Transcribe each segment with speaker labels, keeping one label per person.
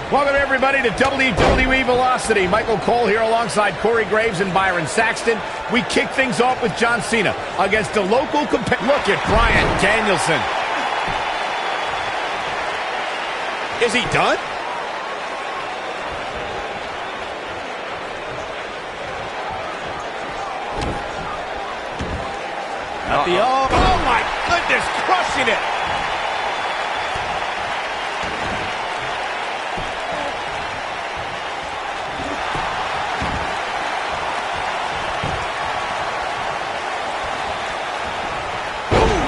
Speaker 1: Welcome everybody to WWE Velocity. Michael Cole here alongside Corey Graves and Byron Saxton. We kick things off with John Cena against a local competitor. Look at Bryan Danielson. Is he done? Oh my goodness, crushing it.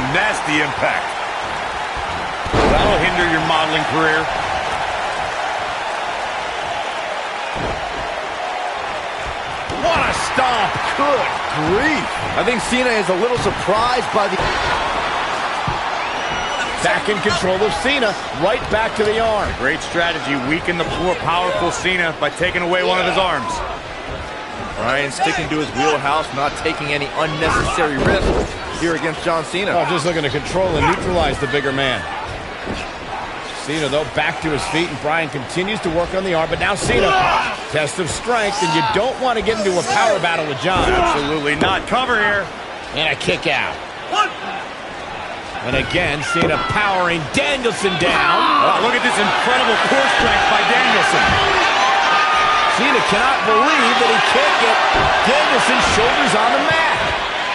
Speaker 1: Nasty impact. That'll hinder your modeling career. What a stomp. Good grief.
Speaker 2: I think Cena is a little surprised by the...
Speaker 1: Back in control of Cena. Right back to the arm.
Speaker 3: Great strategy. Weaken the more powerful Cena by taking away one of his arms.
Speaker 2: Bryan sticking to his wheelhouse, not taking any unnecessary risks here against John Cena.
Speaker 1: Oh, just looking to control and neutralize the bigger man. Cena, though, back to his feet, and Bryan continues to work on the arm, but now Cena, test of strength, and you don't want to get into a power battle with John.
Speaker 3: Absolutely not. Cover here.
Speaker 1: And a kick out. And again, Cena powering Danielson down.
Speaker 3: Oh, look at this incredible core strength by Danielson.
Speaker 1: Cena cannot believe that he can't get Danielson's shoulders on the mat.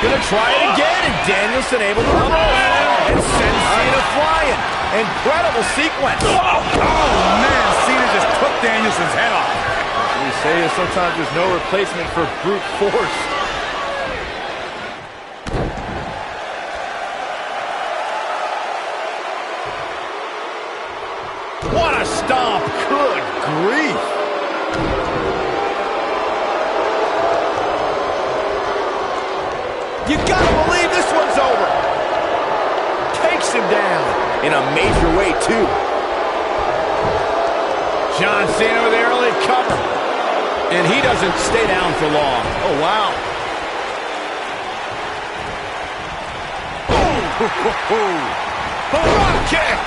Speaker 1: Gonna try it again, and Danielson able to reverse and send Cena flying. Incredible sequence.
Speaker 3: Oh, man, Cena just took Danielson's head off.
Speaker 2: We say is sometimes there's no replacement for brute force.
Speaker 1: What a stomp. Good grief. You gotta believe this one's over. Takes him down in a major way, too. John Cena with the early cover. And he doesn't stay down for long. Oh, wow. Drop kick.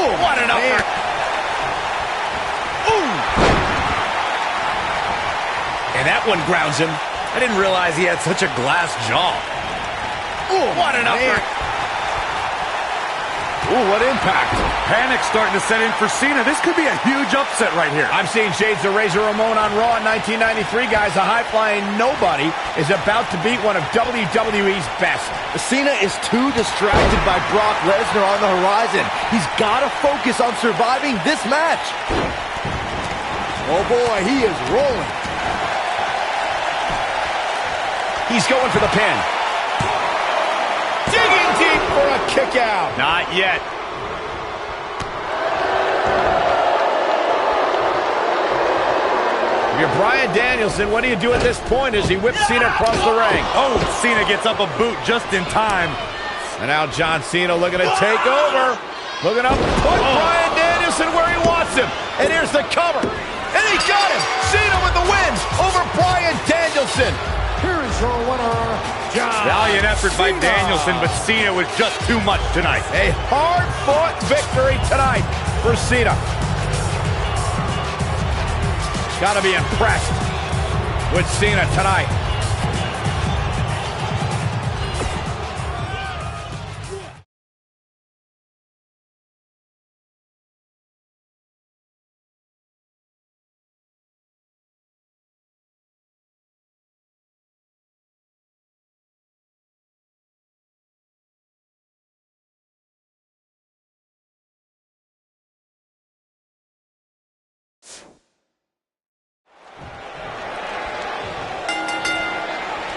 Speaker 1: What an upper. Ooh. And that one grounds him.
Speaker 3: I didn't realize he had such a glass jaw.
Speaker 1: Ooh, what an upper. Ooh, what impact.
Speaker 3: Panic starting to set in for Cena. This could be a huge upset right here.
Speaker 1: I'm seeing shades of Razor Ramon on Raw in 1993, guys. A high-flying nobody is about to beat one of WWE's best.
Speaker 2: Cena is too distracted by Brock Lesnar on the horizon. He's got to focus on surviving this match. Oh, boy, he is rolling.
Speaker 1: He's going for the pin. Digging deep for a kick out.
Speaker 3: Not yet.
Speaker 1: If you're Bryan Danielson, what do you do at this point as he whips Cena across the ring?
Speaker 3: Oh, Cena gets up a boot just in time.
Speaker 1: And now John Cena looking to take over. Looking up, put Bryan Danielson where he wants him. And here's the cover. And he got him. Cena with the win over Bryan Danielson.
Speaker 4: Here is your winner, John
Speaker 3: Valiant effort by
Speaker 4: Cena.
Speaker 3: Danielson, but Cena was just too much tonight.
Speaker 1: A hard-fought victory tonight for Cena. Got to be impressed with Cena tonight.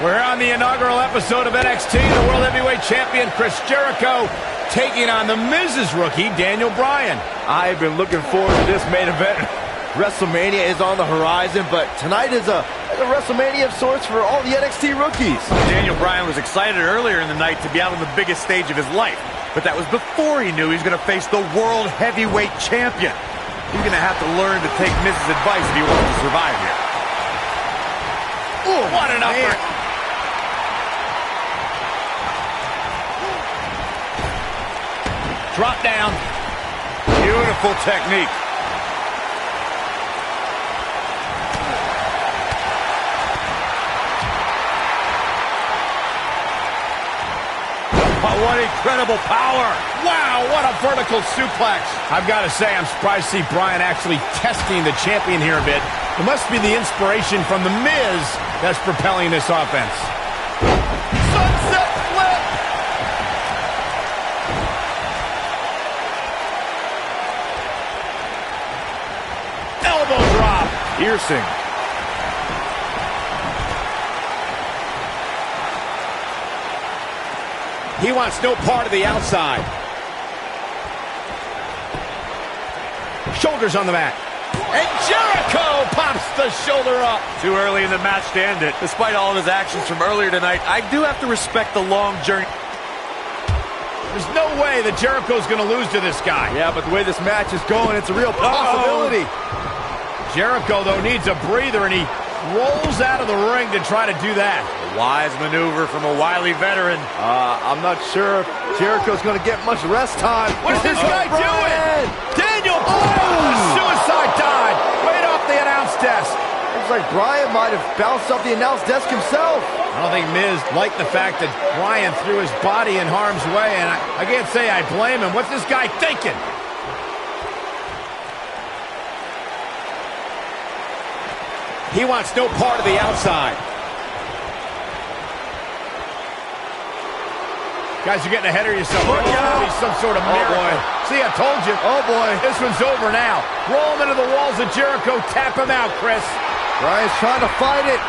Speaker 1: We're here on the inaugural episode of NXT. The World Heavyweight Champion Chris Jericho taking on the Miz's rookie, Daniel Bryan.
Speaker 2: I've been looking forward to this main event. WrestleMania is on the horizon, but tonight is a WrestleMania of sorts for all the NXT rookies.
Speaker 3: Daniel Bryan was excited earlier in the night to be out on the biggest stage of his life, but that was before he knew he was going to face the World Heavyweight Champion. He's going to have to learn to take Miz's advice if he wants to survive here.
Speaker 1: Ooh, what an upper. Drop down.
Speaker 3: Beautiful technique. Oh, what incredible power.
Speaker 1: Wow, what a vertical suplex. I've got to say, I'm surprised to see Bryan actually testing the champion here a bit. It must be the inspiration from The Miz that's propelling this offense. Sunset flip. Elbow drop.
Speaker 3: Piercing.
Speaker 1: He wants no part of the outside. Shoulders on the mat. And Jericho pops the shoulder up.
Speaker 3: Too early in the match to end it. Despite all of his actions from earlier tonight, I do have to respect the long journey.
Speaker 1: There's no way that Jericho's going to lose to this guy.
Speaker 2: Yeah, but the way this match is going, it's a real possibility.
Speaker 1: Jericho, though, needs a breather, and he rolls out of the ring to try to do that.
Speaker 3: A wise maneuver from a wily veteran.
Speaker 2: I'm not sure if Jericho's going to get much rest time.
Speaker 1: What is this guy doing? Daniel Bryan, suicide dive right off the announce desk.
Speaker 2: Looks like Bryan might have bounced off the announce desk himself.
Speaker 1: I don't think Miz liked the fact that Bryan threw his body in harm's way, and I can't say I blame him. What's this guy thinking? He wants no part of the outside. Guys, you're getting ahead of yourself. Look out. He's some sort of miracle.
Speaker 2: Boy.
Speaker 1: See, I told you.
Speaker 2: Oh, boy.
Speaker 1: This one's over now. Roll him into the walls of Jericho. Tap him out, Chris.
Speaker 2: Bryan's trying to fight it.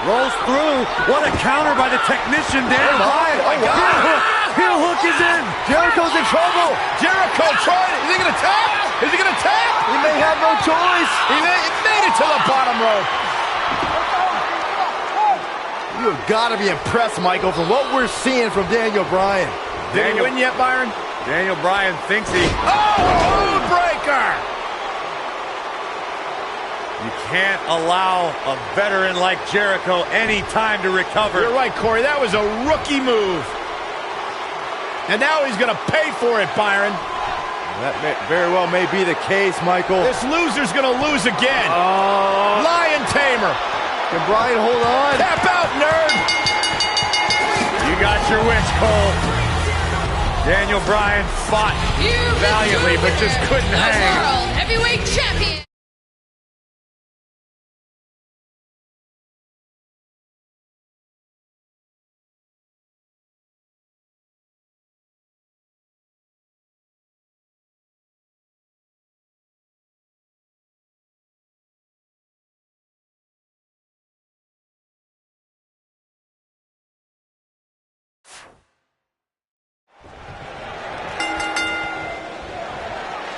Speaker 3: Rolls through. What a counter by the technician, Dan.
Speaker 2: Oh, my God.
Speaker 3: Heel hook is in.
Speaker 2: Jericho's in trouble.
Speaker 1: Jericho tried it. Is he going to tap? Is he going to tap?
Speaker 2: He may have no choice.
Speaker 1: He made it to the bottom rope.
Speaker 2: You have got to be impressed, Michael, from what we're seeing from Daniel Bryan.
Speaker 1: Did he win yet, Byron?
Speaker 3: Daniel Bryan thinks he...
Speaker 1: Oh, breaker!
Speaker 3: You can't allow a veteran like Jericho any time to recover.
Speaker 1: You're right, Corey. That was a rookie move. And now he's going to pay for it, Byron.
Speaker 2: That very well may be the case, Michael.
Speaker 1: This loser's going to lose again. Lion Tamer.
Speaker 2: Can Bryan hold on?
Speaker 1: Tap out, nerd.
Speaker 3: You got your wish, Cole. Daniel Bryan fought valiantly, but just couldn't hang.
Speaker 5: World Heavyweight Champion.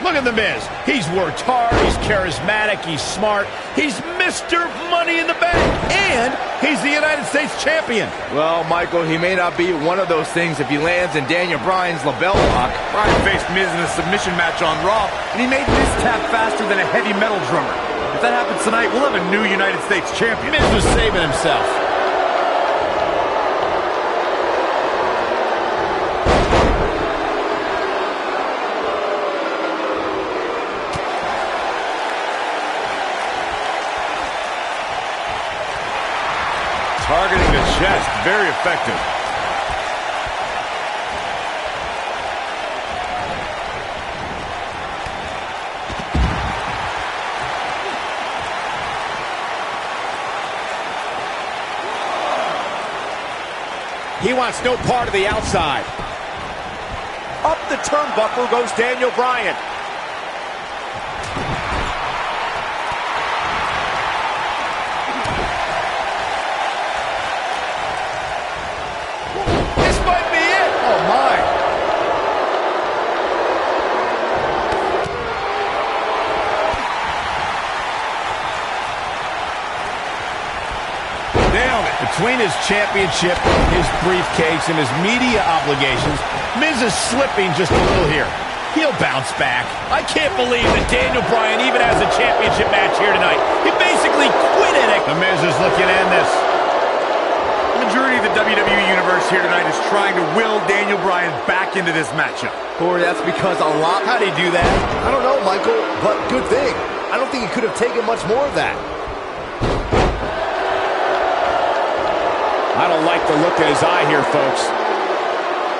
Speaker 1: Look at The Miz. He's worked hard, he's charismatic, he's smart, he's Mr. Money in the Bank, and he's the United States Champion.
Speaker 2: Well, Michael, he may not be one of those things if he lands in Daniel Bryan's label lock.
Speaker 3: Bryan faced Miz in a submission match on Raw, and he made Miz tap faster than a heavy metal drummer. If that happens tonight, we'll have a new United States Champion.
Speaker 1: Miz was saving himself.
Speaker 3: Targeting the chest, very effective.
Speaker 1: He wants no part of the outside. Up the turnbuckle goes Daniel Bryan. This might be it. Oh, my. Nailed it. Between his championship, his briefcase, and his media obligations, Miz is slipping just a little here. He'll bounce back. I can't believe that Daniel Bryan even has a championship match here tonight. He basically quit it. The Miz is looking to end this.
Speaker 3: The majority of the WWE Universe here tonight is trying to will Daniel Bryan back into this matchup.
Speaker 2: Corey, that's because a lot...
Speaker 1: How'd he do that?
Speaker 2: I don't know, Michael, but good thing. I don't think he could have taken much more of that.
Speaker 1: I don't like the look in his eye here, folks.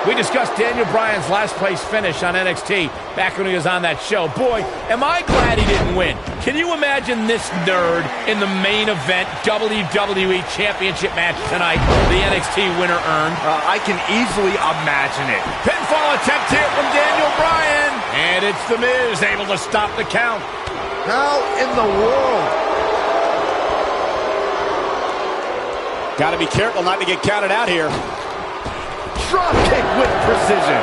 Speaker 1: We discussed Daniel Bryan's last place finish on NXT back when he was on that show. Boy, am I glad he didn't win. Can you imagine this nerd in the main event WWE Championship match tonight the NXT winner earned?
Speaker 2: I can easily imagine it.
Speaker 1: Pinfall attempt here from Daniel Bryan. And it's The Miz able to stop the count.
Speaker 2: How in the world?
Speaker 1: Got to be careful not to get counted out here.
Speaker 2: Drop kick with precision.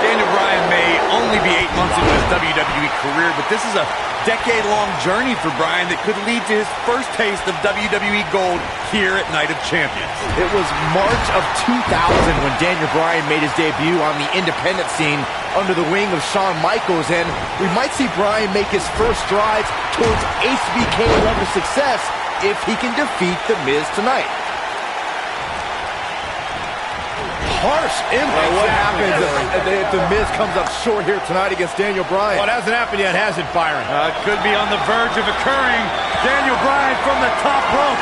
Speaker 3: Daniel Bryan may only be 8 months into his WWE career, but this is a decade-long journey for Bryan that could lead to his first taste of WWE Gold here at Night of Champions.
Speaker 2: It was March of 2000 when Daniel Bryan made his debut on the independent scene under the wing of Shawn Michaels, and we might see Bryan make his first strides towards HBK level success if he can defeat The Miz tonight. Harsh impact. What happens if The Miz comes up short here tonight against Daniel Bryan?
Speaker 1: Well, it hasn't happened yet, has it, Byron?
Speaker 3: Could be on the verge of occurring. Daniel Bryan from the top rope.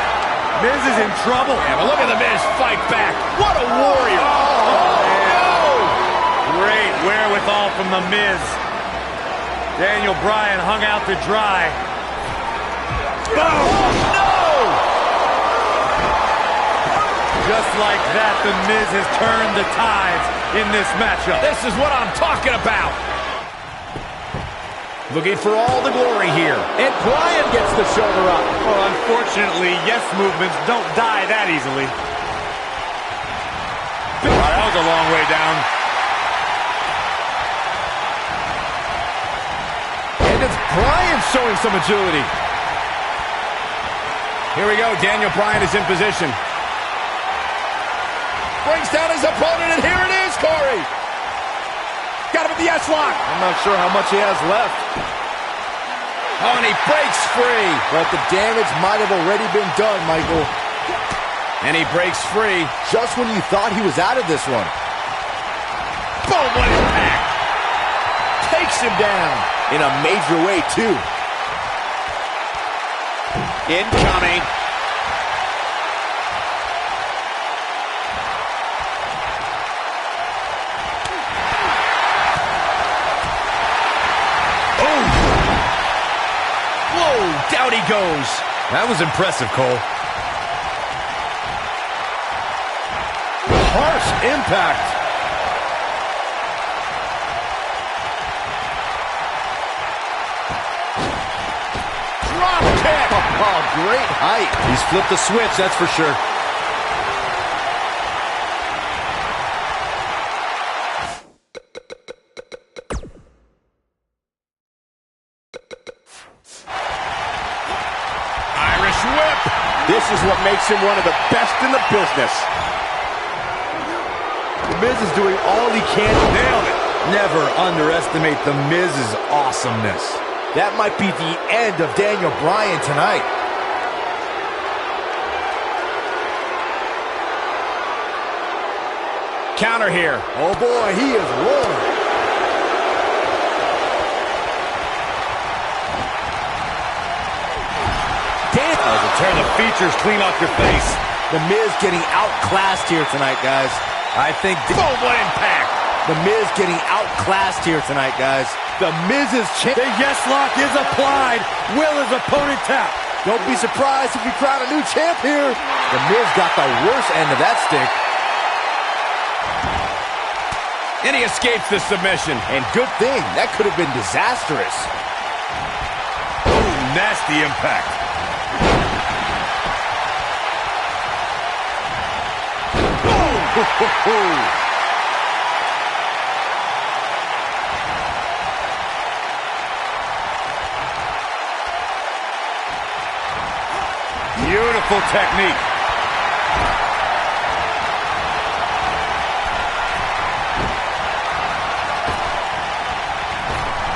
Speaker 3: Miz is in trouble.
Speaker 1: Yeah, but look at The Miz fight back. What a warrior.
Speaker 3: Oh, great wherewithal from The Miz. Daniel Bryan hung out to dry. Boom!
Speaker 1: Oh, no!
Speaker 3: Just like that, The Miz has turned the tides in this matchup.
Speaker 1: This is what I'm talking about. Looking for all the glory here. And Bryan gets the shoulder up.
Speaker 3: Well, unfortunately, yes movements don't die that easily. That was a long way down.
Speaker 2: And it's Bryan showing some agility.
Speaker 1: Here we go. Daniel Bryan is in position. Brings down his opponent, and here it is, Corey. Got him at the S-lock.
Speaker 2: I'm not sure how much he has left.
Speaker 1: Oh, and he breaks free.
Speaker 2: But the damage might have already been done, Michael.
Speaker 1: And he breaks free.
Speaker 2: Just when you thought he was out of this one.
Speaker 1: Boom, what impact.
Speaker 2: Takes him down. In a major way, too.
Speaker 1: Incoming. Down he goes.
Speaker 3: That was impressive, Cole.
Speaker 2: Harsh impact.
Speaker 1: Drop kick.
Speaker 2: Oh, great height.
Speaker 3: He's flipped the switch, that's for sure.
Speaker 1: This is what makes him one of the best in the business.
Speaker 2: The Miz is doing all he can.
Speaker 3: Nailed it. Never underestimate The Miz's awesomeness.
Speaker 2: That might be the end of Daniel Bryan tonight.
Speaker 1: Counter here.
Speaker 2: Oh boy, he is rolling.
Speaker 3: Turn the features clean off your face.
Speaker 2: The Miz getting outclassed here tonight, guys.
Speaker 3: I think...
Speaker 1: Boom, what impact.
Speaker 2: The Miz getting outclassed here tonight, guys. The Miz's chance.
Speaker 3: The yes lock is applied. Will his opponent tap.
Speaker 2: Don't be surprised if we crown a new champ here. The Miz got the worst end of that stick.
Speaker 1: And he escapes the submission.
Speaker 2: And good thing. That could have been disastrous.
Speaker 3: Ooh, nasty impact. Beautiful technique.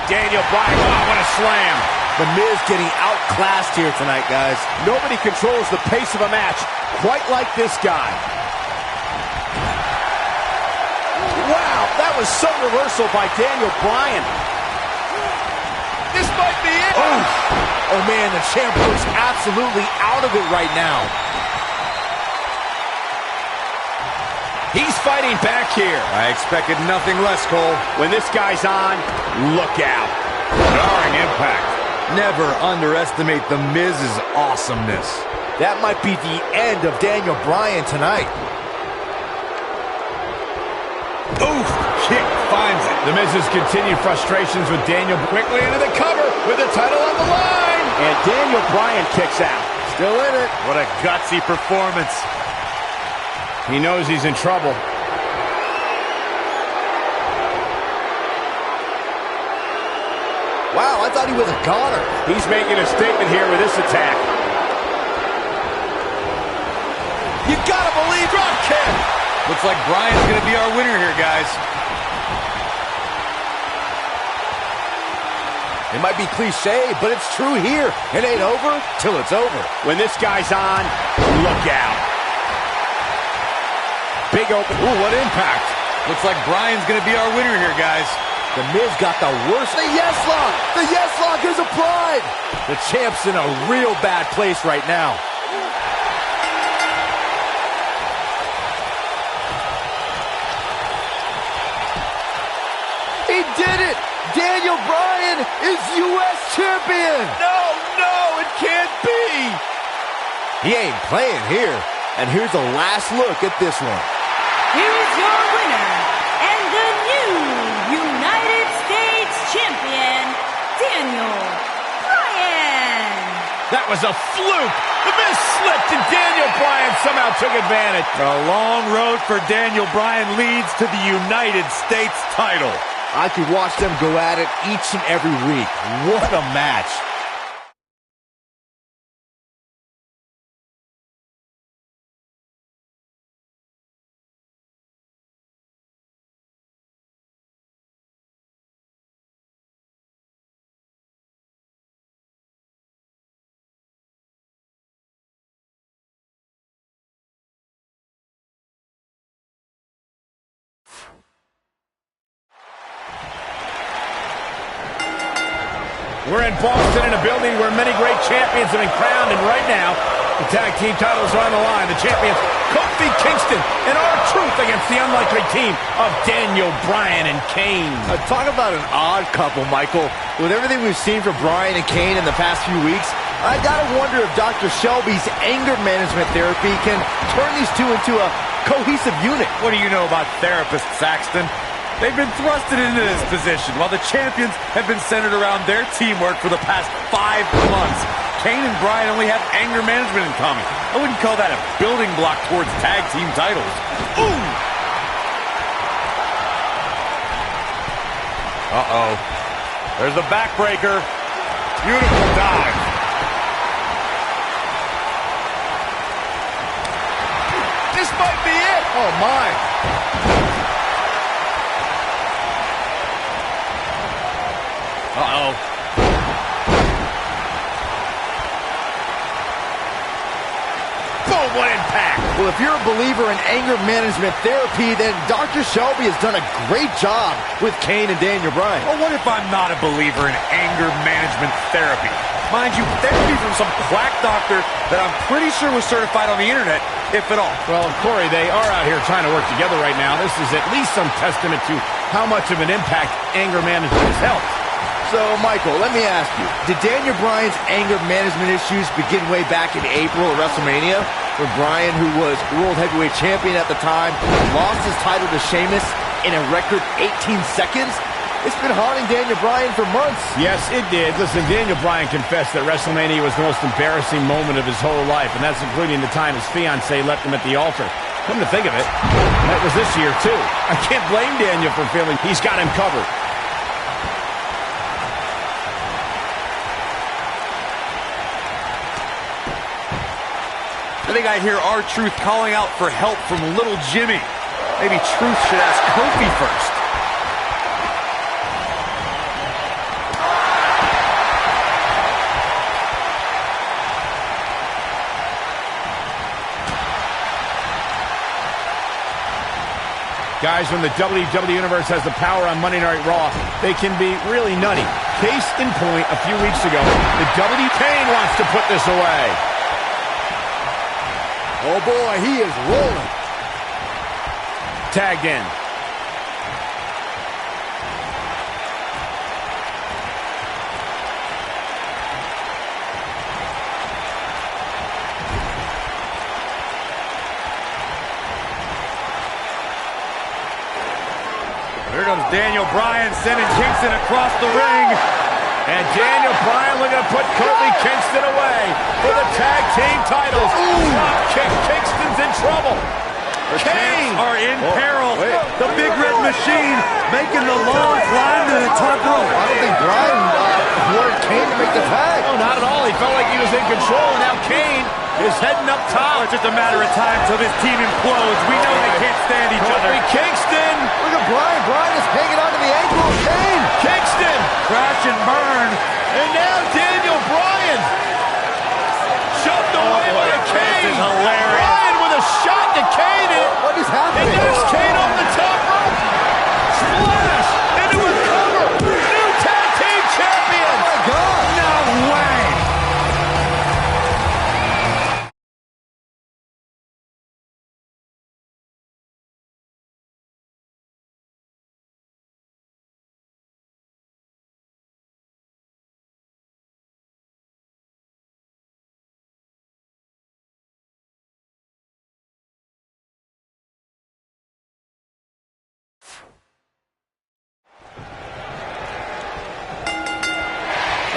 Speaker 1: Daniel Bryan, wow, what a slam.
Speaker 2: The Miz getting outclassed here tonight, guys.
Speaker 1: Nobody controls the pace of a match quite like this guy. Wow, that was some reversal by Daniel Bryan. This might be it.
Speaker 2: Oh man, the champ looks absolutely out of it right now.
Speaker 1: He's fighting back here.
Speaker 3: I expected nothing less, Cole.
Speaker 1: When this guy's on, look out.
Speaker 3: Jarring impact. Never underestimate the Miz's awesomeness.
Speaker 2: That might be the end of Daniel Bryan tonight.
Speaker 3: Oof! Kick finds it.
Speaker 1: The Miz's continued frustrations with Daniel quickly into the cover with the title on the line. And Daniel Bryan kicks out.
Speaker 2: Still in it.
Speaker 3: What a gutsy performance.
Speaker 1: He knows he's in trouble.
Speaker 2: Wow, I thought he was a goner.
Speaker 1: He's making a statement here with this attack. You gotta believe drop kick.
Speaker 3: Looks like Bryan's gonna be our winner here, guys.
Speaker 2: It might be cliche, but it's true here. It ain't over till it's over.
Speaker 1: When this guy's on, look out. Big open. Ooh, what impact.
Speaker 3: Looks like Bryan's gonna be our winner here, guys.
Speaker 2: The Miz got the worst. The yes lock! The yes lock is applied! The champ's in a real bad place right now. He did it! Daniel Bryan is U.S. champion!
Speaker 1: No, it can't be!
Speaker 2: He ain't playing here. And here's a last look at this one.
Speaker 5: Here is your winner and the new United States Champion, Daniel Bryan.
Speaker 1: That was a fluke. The Miz slipped and Daniel Bryan somehow took advantage.
Speaker 3: A long road for Daniel Bryan leads to the United States title.
Speaker 2: I could watch them go at it each and every week. What a match.
Speaker 1: We're in Boston in a building where many great champions have been crowned, and right now, the tag team titles are on the line. The champions, Kofi Kingston and R-Truth against the unlikely team of Daniel Bryan and Kane.
Speaker 2: Talk about an odd couple, Michael. With everything we've seen from Bryan and Kane in the past few weeks, I gotta wonder if Dr. Shelby's anger management therapy can turn these two into a cohesive unit.
Speaker 3: What do you know about therapists, Saxton? They've been thrusted into this position while the champions have been centered around their teamwork for the past 5 months. Kane and Bryan only have anger management in common. I wouldn't call that a building block towards tag team titles. Ooh! Uh-oh. There's the backbreaker. Beautiful dive.
Speaker 1: This might be it.
Speaker 2: Oh, my.
Speaker 3: Uh-oh.
Speaker 1: Boom, what impact.
Speaker 2: Well, if you're a believer in anger management therapy, then Dr. Shelby has done a great job with Kane and Daniel Bryan.
Speaker 3: Well, what if I'm not a believer in anger management therapy? Mind you, therapy from some quack doctor that I'm pretty sure was certified on the internet, if at all.
Speaker 1: Well, Corey, they are out here trying to work together right now. This is at least some testament to how much of an impact anger management has helped.
Speaker 2: So, Michael, let me ask you, did Daniel Bryan's anger management issues begin way back in April at WrestleMania, where Bryan, who was World Heavyweight Champion at the time, lost his title to Sheamus in a record 18 seconds? It's been haunting Daniel Bryan for months.
Speaker 1: Yes, it did. Listen, Daniel Bryan confessed that WrestleMania was the most embarrassing moment of his whole life, and that's including the time his fiancée left him at the altar. Come to think of it, that was this year, too. I can't blame Daniel for feeling he's got him covered.
Speaker 3: I think I hear R-Truth calling out for help from little Jimmy. Maybe Truth should ask Kofi first.
Speaker 1: Guys, when the WWE Universe has the power on Monday Night Raw, they can be really nutty. Case in point, a few weeks ago, the Kane wants to put this away.
Speaker 2: Oh boy, he is rolling.
Speaker 1: Tagged in.
Speaker 3: Here comes Daniel Bryan sending Kingston across the ring.
Speaker 1: And Daniel Bryan looking to put Kofi Kingston away for the tag team titles. Drop kick. Kingston's in trouble.
Speaker 3: The Kane are in peril. The Big Red Machine making the long climb to the top rope.
Speaker 2: I don't think Bryan wanted Kane to make the tag.
Speaker 1: No, not at all. He felt like he was in control, and now Kane is heading up top.
Speaker 3: It's just a matter of time till this team implodes. We know they can't stand each other.
Speaker 1: Kofi Kingston.
Speaker 2: Look at Bryan. Bryan is hanging on to the ankle of Kane.
Speaker 1: Kingston.
Speaker 3: Crash and burn.
Speaker 1: And now Daniel Bryan. Shoved away by Kane.
Speaker 3: This is hilarious.
Speaker 1: Bryan with a shot to Kane.
Speaker 2: What is happening?
Speaker 1: And there's Kane off the top rope. Splash into a cover. New tag team champion.
Speaker 2: Oh my God.
Speaker 3: No way.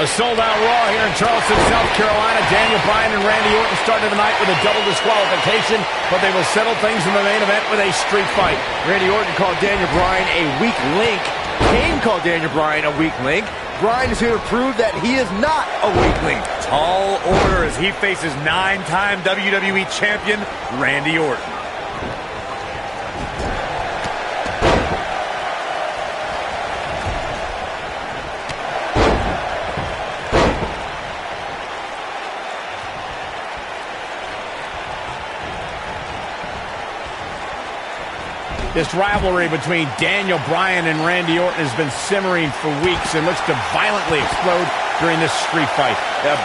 Speaker 1: A sold-out Raw here in Charleston, South Carolina. Daniel Bryan and Randy Orton started the night with a double disqualification, but they will settle things in the main event with a street fight.
Speaker 2: Randy Orton called Daniel Bryan a weak link. Kane called Daniel Bryan a weak link. Bryan is here to prove that he is not a weak link.
Speaker 3: Tall order as he faces 9-time WWE champion Randy Orton.
Speaker 1: This rivalry between Daniel Bryan and Randy Orton has been simmering for weeks and looks to violently explode during this street fight.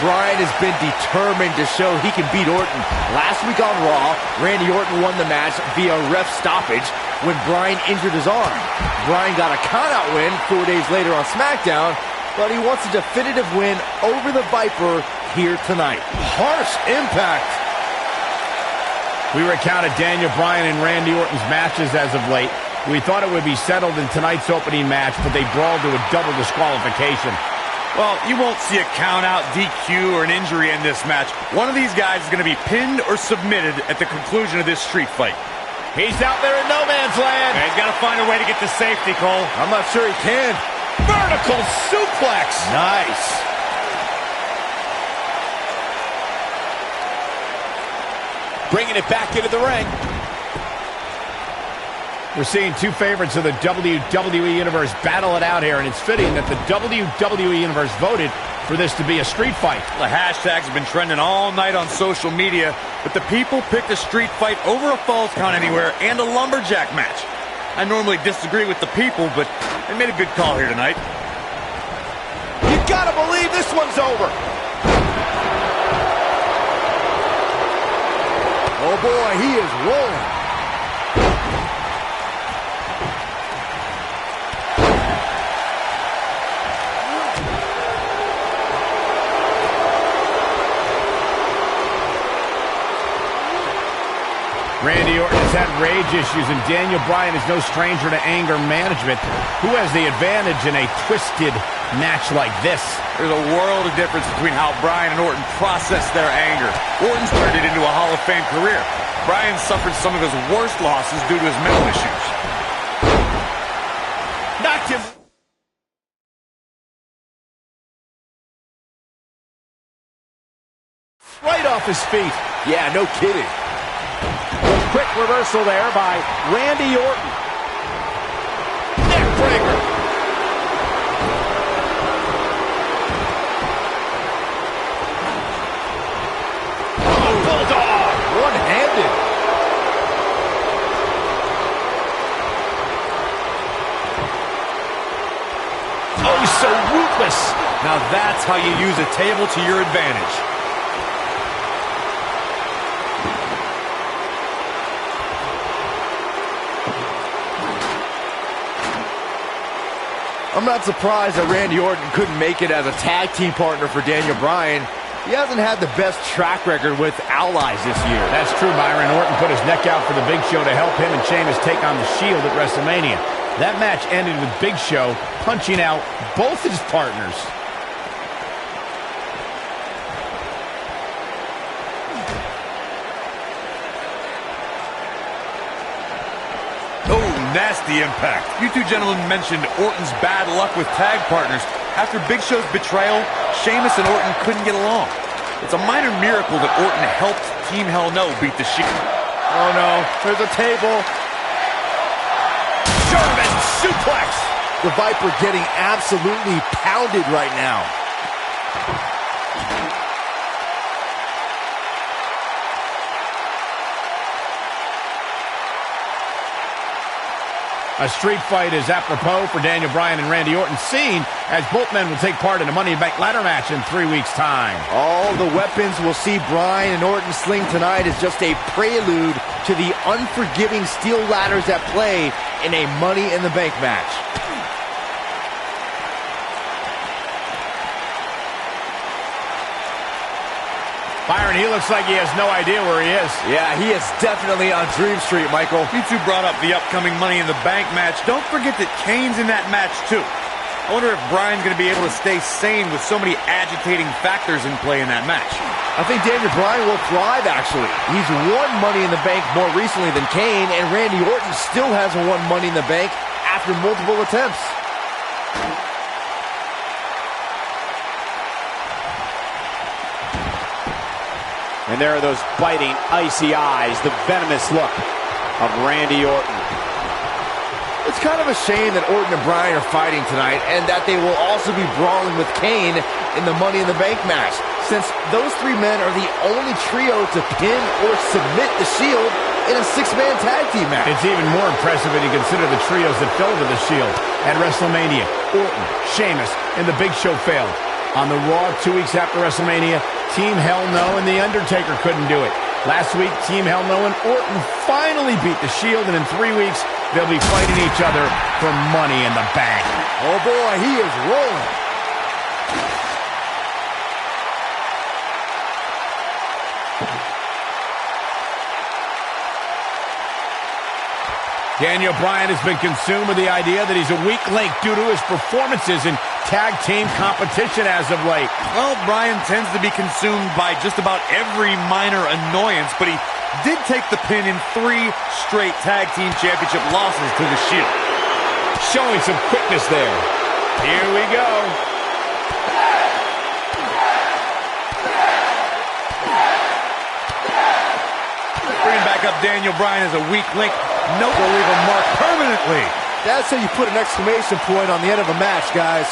Speaker 2: Bryan has been determined to show he can beat Orton. Last week on Raw, Randy Orton won the match via ref stoppage when Bryan injured his arm. Bryan got a countout win 4 days later on SmackDown, but he wants a definitive win over the Viper here tonight.
Speaker 1: Harsh impact. We recounted Daniel Bryan and Randy Orton's matches as of late. We thought it would be settled in tonight's opening match, but they brawled to a double disqualification.
Speaker 3: Well, you won't see a count-out, DQ, or an injury in this match. One of these guys is going to be pinned or submitted at the conclusion of this street fight.
Speaker 1: He's out there in no man's land.
Speaker 3: And he's got to find a way to get to safety, Cole.
Speaker 2: I'm not sure he can.
Speaker 1: Vertical suplex.
Speaker 2: Nice.
Speaker 1: Bringing it back into the ring. We're seeing two favorites of the WWE Universe battle it out here, and it's fitting that the WWE Universe voted for this to be a street fight.
Speaker 3: The hashtags have been trending all night on social media, but the people picked a street fight over a Falls Count Anywhere and a lumberjack match. I normally disagree with the people, but they made a good call here tonight.
Speaker 1: You gotta believe this one's over.
Speaker 2: Oh boy, he is rolling.
Speaker 1: Randy Orton has had rage issues, and Daniel Bryan is no stranger to anger management. Who has the advantage in a twisted match like this?
Speaker 3: There's a world of difference between how Bryan and Orton process their anger. Orton's turned it into a Hall of Fame career. Bryan suffered some of his worst losses due to his mental issues.
Speaker 1: Knocked him right off his feet.
Speaker 2: Yeah, no kidding.
Speaker 1: Quick reversal there by Randy Orton. Neckbreaker. Oh, bulldog.
Speaker 2: One-handed.
Speaker 3: use a table to your advantage.
Speaker 2: I'm not surprised that Randy Orton couldn't make it as a tag team partner for Daniel Bryan. He hasn't had the best track record with allies this year.
Speaker 1: That's true, Byron. Orton put his neck out for the Big Show to help him and Sheamus take on the Shield at WrestleMania. That match ended with Big Show punching out both his partners.
Speaker 3: Nasty impact. You two gentlemen mentioned Orton's bad luck with tag partners. After Big Show's betrayal, Sheamus and Orton couldn't get along. It's a minor miracle that Orton helped Team Hell No beat the Shield.
Speaker 2: Oh no, there's a table.
Speaker 1: German suplex.
Speaker 2: The Viper getting absolutely pounded right now.
Speaker 1: A street fight is apropos for Daniel Bryan and Randy Orton, seen as both men will take part in a Money in the Bank ladder match in 3 weeks' time.
Speaker 2: All the weapons we'll see Bryan and Orton sling tonight is just a prelude to the unforgiving steel ladders at play in a Money in the Bank match.
Speaker 1: Byron, he looks like he has no idea where he is.
Speaker 2: Yeah, he is definitely on Dream Street, Michael.
Speaker 3: You two brought up the upcoming Money in the Bank match. Don't forget that Kane's in that match, too. I wonder if Bryan's going to be able to stay sane with so many agitating factors in play in that match.
Speaker 2: I think Daniel Bryan will thrive, actually. He's won Money in the Bank more recently than Kane, and Randy Orton still hasn't won Money in the Bank after multiple attempts.
Speaker 6: And there are those biting, icy eyes, the venomous look of Randy Orton.
Speaker 2: It's kind of a shame that Orton and Bryan are fighting tonight and that they will also be brawling with Kane in the Money in the Bank match, since those three men are the only trio to pin or submit the Shield in a six-man tag team match.
Speaker 1: It's even more impressive when you consider the trios that fell to the Shield. At WrestleMania, Orton, Sheamus, and the Big Show failed. On the Raw 2 weeks after WrestleMania, Team Hell No and The Undertaker couldn't do it. Last week, Team Hell No and Orton finally beat the Shield, and in 3 weeks, they'll be fighting each other for Money in the Bank.
Speaker 2: Oh boy, he is rolling.
Speaker 1: Daniel Bryan has been consumed with the idea that he's a weak link due to his performances in tag team competition as of late.
Speaker 3: Well, Bryan tends to be consumed by just about every minor annoyance, but he did take the pin in 3 straight tag team championship losses to the Shield.
Speaker 1: Showing some quickness there. Here we go.
Speaker 3: Bringing back up Daniel Bryan as a weak link. Note will leave a mark permanently.
Speaker 2: That's how you put an exclamation point on the end of a match, guys.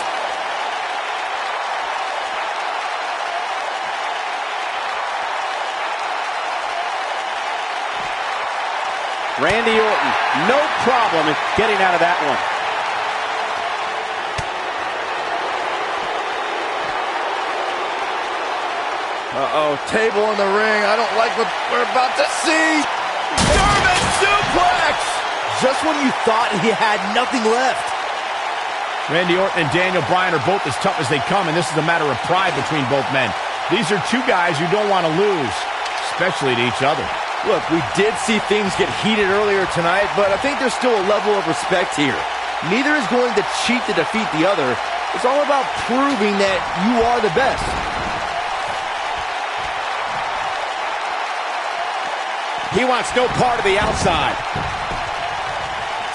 Speaker 6: Randy Orton, no problem getting out of that one.
Speaker 2: Uh-oh, table in the ring. I don't like what we're about to see. German suplex! Just when you thought he had nothing left.
Speaker 1: Randy Orton and Daniel Bryan are both as tough as they come, and this is a matter of pride between both men. These are two guys you don't want to lose, especially to each other.
Speaker 2: Look, we did see things get heated earlier tonight, but I think there's still a level of respect here. Neither is going to cheat to defeat the other. It's all about proving that you are the best.
Speaker 6: He wants no part of the outside.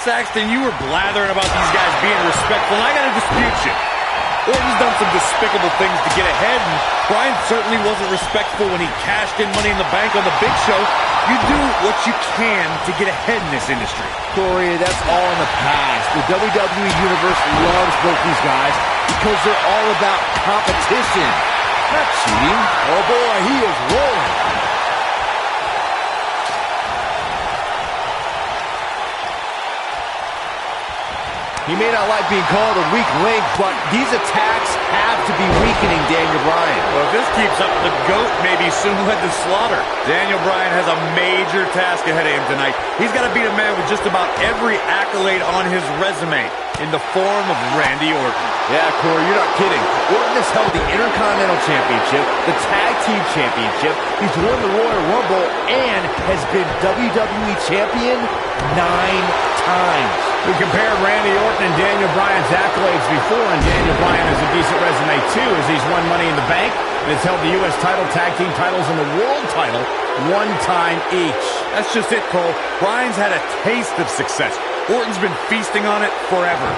Speaker 3: Saxton, you were blathering about these guys being respectful, and I got to dispute you. Orton's done some despicable things to get ahead, and Bryan certainly wasn't respectful when he cashed in Money in the Bank on the Big Show. You do what you can to get ahead in this industry.
Speaker 2: Corey, that's all in the past. The WWE Universe loves both these guys because they're all about competition, not cheating. Oh boy, he is rolling. He may not like being called a weak link, but these attacks have to be weakening Daniel Bryan.
Speaker 3: Well, if this keeps up, the GOAT may be soon led to slaughter. Daniel Bryan has a major task ahead of him tonight. He's got to beat a man with just about every accolade on his resume in the form of Randy Orton.
Speaker 2: Yeah, Corey, you're not kidding. Orton has held the Intercontinental Championship, the Tag Team Championship, he's won the Royal Rumble, and has been WWE Champion 9 times.
Speaker 1: We compared Randy Orton and Daniel Bryan's accolades before, and Daniel Bryan has a decent resume too, as he's won Money in the Bank and has held the U.S. title, tag team titles, and the world title 1 time each.
Speaker 3: That's just it, Cole. Bryan's had a taste of success. Orton's been feasting on it forever.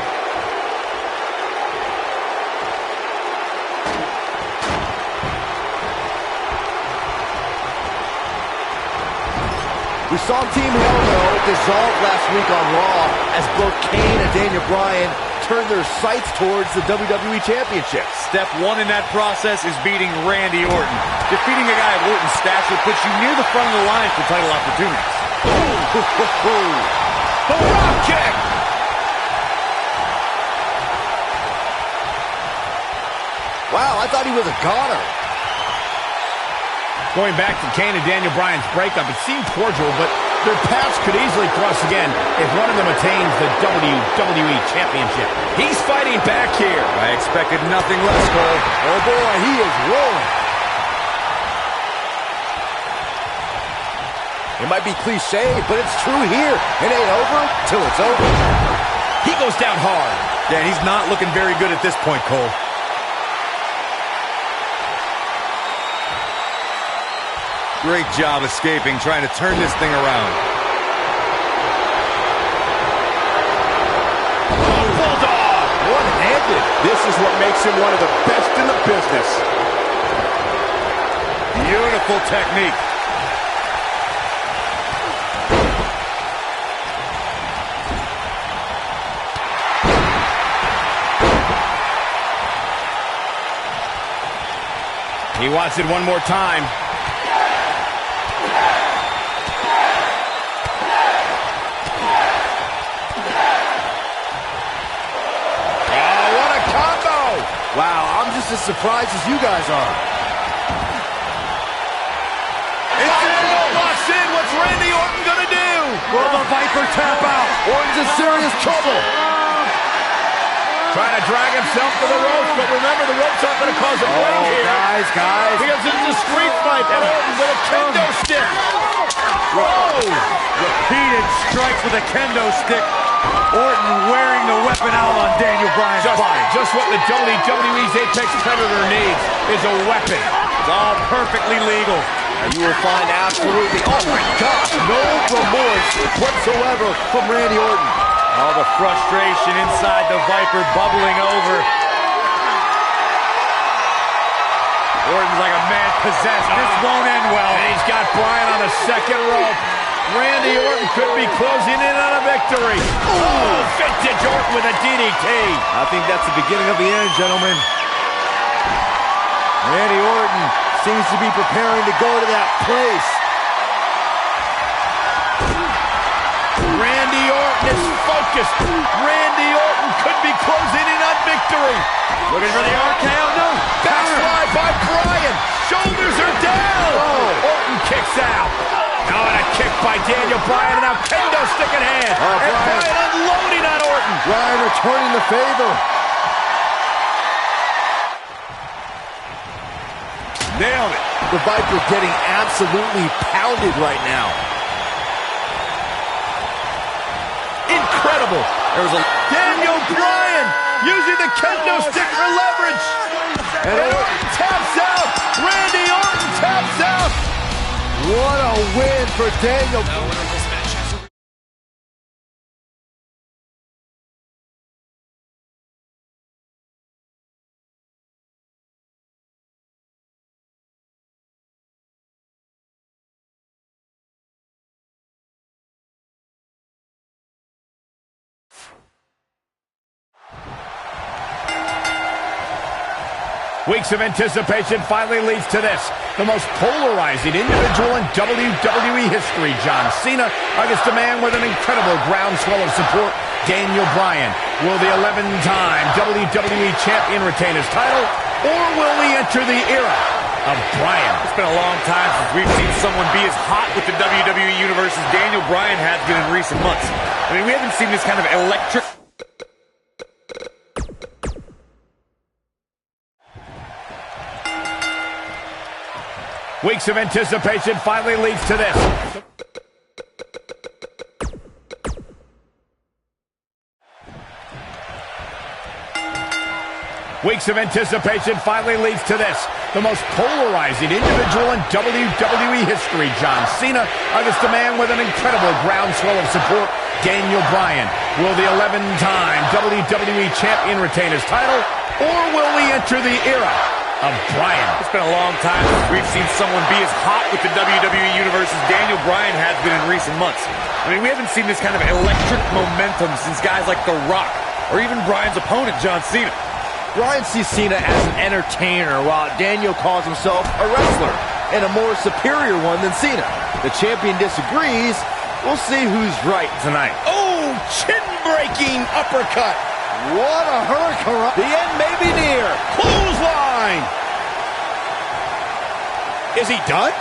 Speaker 2: We saw Team Hell No dissolve last week on Raw as both Kane and Daniel Bryan turned their sights towards the WWE Championship.
Speaker 3: Step 1 in that process is beating Randy Orton. Defeating a guy of Orton's stature puts you near the front of the line for title opportunities.
Speaker 1: The drop kick!
Speaker 2: Wow, I thought he was a goner.
Speaker 1: Going back to Kane and Daniel Bryan's breakup, it seemed cordial, but their paths could easily cross again if one of them attains the WWE Championship. He's fighting back here.
Speaker 3: I expected nothing less, Cole.
Speaker 2: Oh boy, he is rolling. It might be cliche, but it's true here. It ain't over till it's over.
Speaker 1: He goes down hard.
Speaker 3: Yeah, he's not looking very good at this point, Cole. Great job escaping, trying to turn this thing around.
Speaker 1: Oh, bulldog!
Speaker 2: One-handed.
Speaker 6: This is what makes him one of the best in the business.
Speaker 3: Beautiful technique.
Speaker 1: He wants it one more time.
Speaker 2: Wow, I'm just as surprised as you guys are.
Speaker 1: Locks in. What's Randy Orton gonna do?
Speaker 3: Will the Viper tap out?
Speaker 2: Orton's in serious trouble.
Speaker 1: Trying to drag himself to the ropes, but remember, the ropes aren't going to cause a break here.
Speaker 2: Guys.
Speaker 1: Because it's a street fight, and Orton with a kendo stick. Whoa!
Speaker 3: Repeated strikes with a kendo stick. Orton wearing the weapon out on Daniel Bryan's body.
Speaker 1: Just what the WWE's Apex Predator needs is a weapon.
Speaker 3: It's all perfectly legal.
Speaker 2: And you will find absolutely, oh my gosh, no remorse whatsoever from Randy Orton.
Speaker 3: All the frustration inside the Viper bubbling over. Orton's like a man possessed. This won't end well.
Speaker 1: And he's got Bryan on the second rope. Randy Orton could be closing in on a victory. Oh, vintage Orton with a DDT.
Speaker 2: I think that's the beginning of the end, gentlemen. Randy Orton seems to be preparing to go to that place.
Speaker 1: Randy Orton is focused. Randy Orton could be closing in on victory.
Speaker 3: Looking for the RKO. No.
Speaker 1: Backslide by Bryan. Shoulders are down.
Speaker 2: Oh.
Speaker 1: Orton kicks out. Now and a kick by Daniel Bryan, and now kendo stick in hand. And Bryan unloading on Orton.
Speaker 2: Bryan returning the favor.
Speaker 3: Nailed it.
Speaker 2: The Viper getting absolutely pounded right now.
Speaker 1: Incredible.
Speaker 3: There was a
Speaker 1: Daniel Bryan using the kendo stick for leverage. And Orton taps out. Randy Orton taps out.
Speaker 2: What a win for Daniel.
Speaker 1: Weeks of anticipation finally leads to this. The most polarizing individual in WWE history, John Cena, against a man with an incredible groundswell of support, Daniel Bryan. Will the 11-time WWE Champion retain his title, or will we enter the era of Bryan?
Speaker 3: It's been a long time since we've seen someone be as hot with the WWE Universe as Daniel Bryan has been in recent months. I mean, we haven't seen this kind of electric...
Speaker 1: Weeks of anticipation finally leads to this. Weeks of anticipation finally leads to this. The most polarizing individual in WWE history, John Cena, against a man with an incredible groundswell of support, Daniel Bryan. Will the 11-time WWE Champion retain his title, or will we enter the era of Bryan?
Speaker 3: It's been a long time since we've seen someone be as hot with the WWE Universe as Daniel Bryan has been in recent months. I mean, we haven't seen this kind of electric momentum since guys like The Rock, or even Bryan's opponent, John Cena.
Speaker 2: Bryan sees Cena as an entertainer, while Daniel calls himself a wrestler, and a more superior one than Cena. The champion disagrees. We'll see who's right tonight.
Speaker 1: Oh, chin-breaking uppercut.
Speaker 2: What a hurricane.
Speaker 1: The end may be near. Clothesline. Is he done?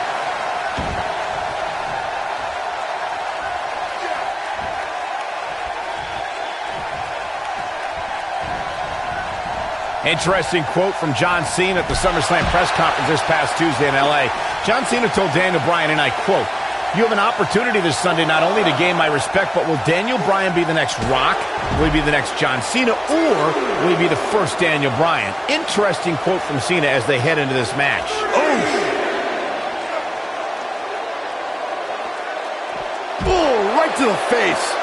Speaker 1: Interesting quote from John Cena at the SummerSlam press conference this past Tuesday in L.A. John Cena told Daniel Bryan, and I quote, "You have an opportunity this Sunday not only to gain my respect, but will Daniel Bryan be the next Rock? Will he be the next John Cena? Or will he be the first Daniel Bryan?" Interesting quote from Cena as they head into this match.
Speaker 2: Oh, right to the face.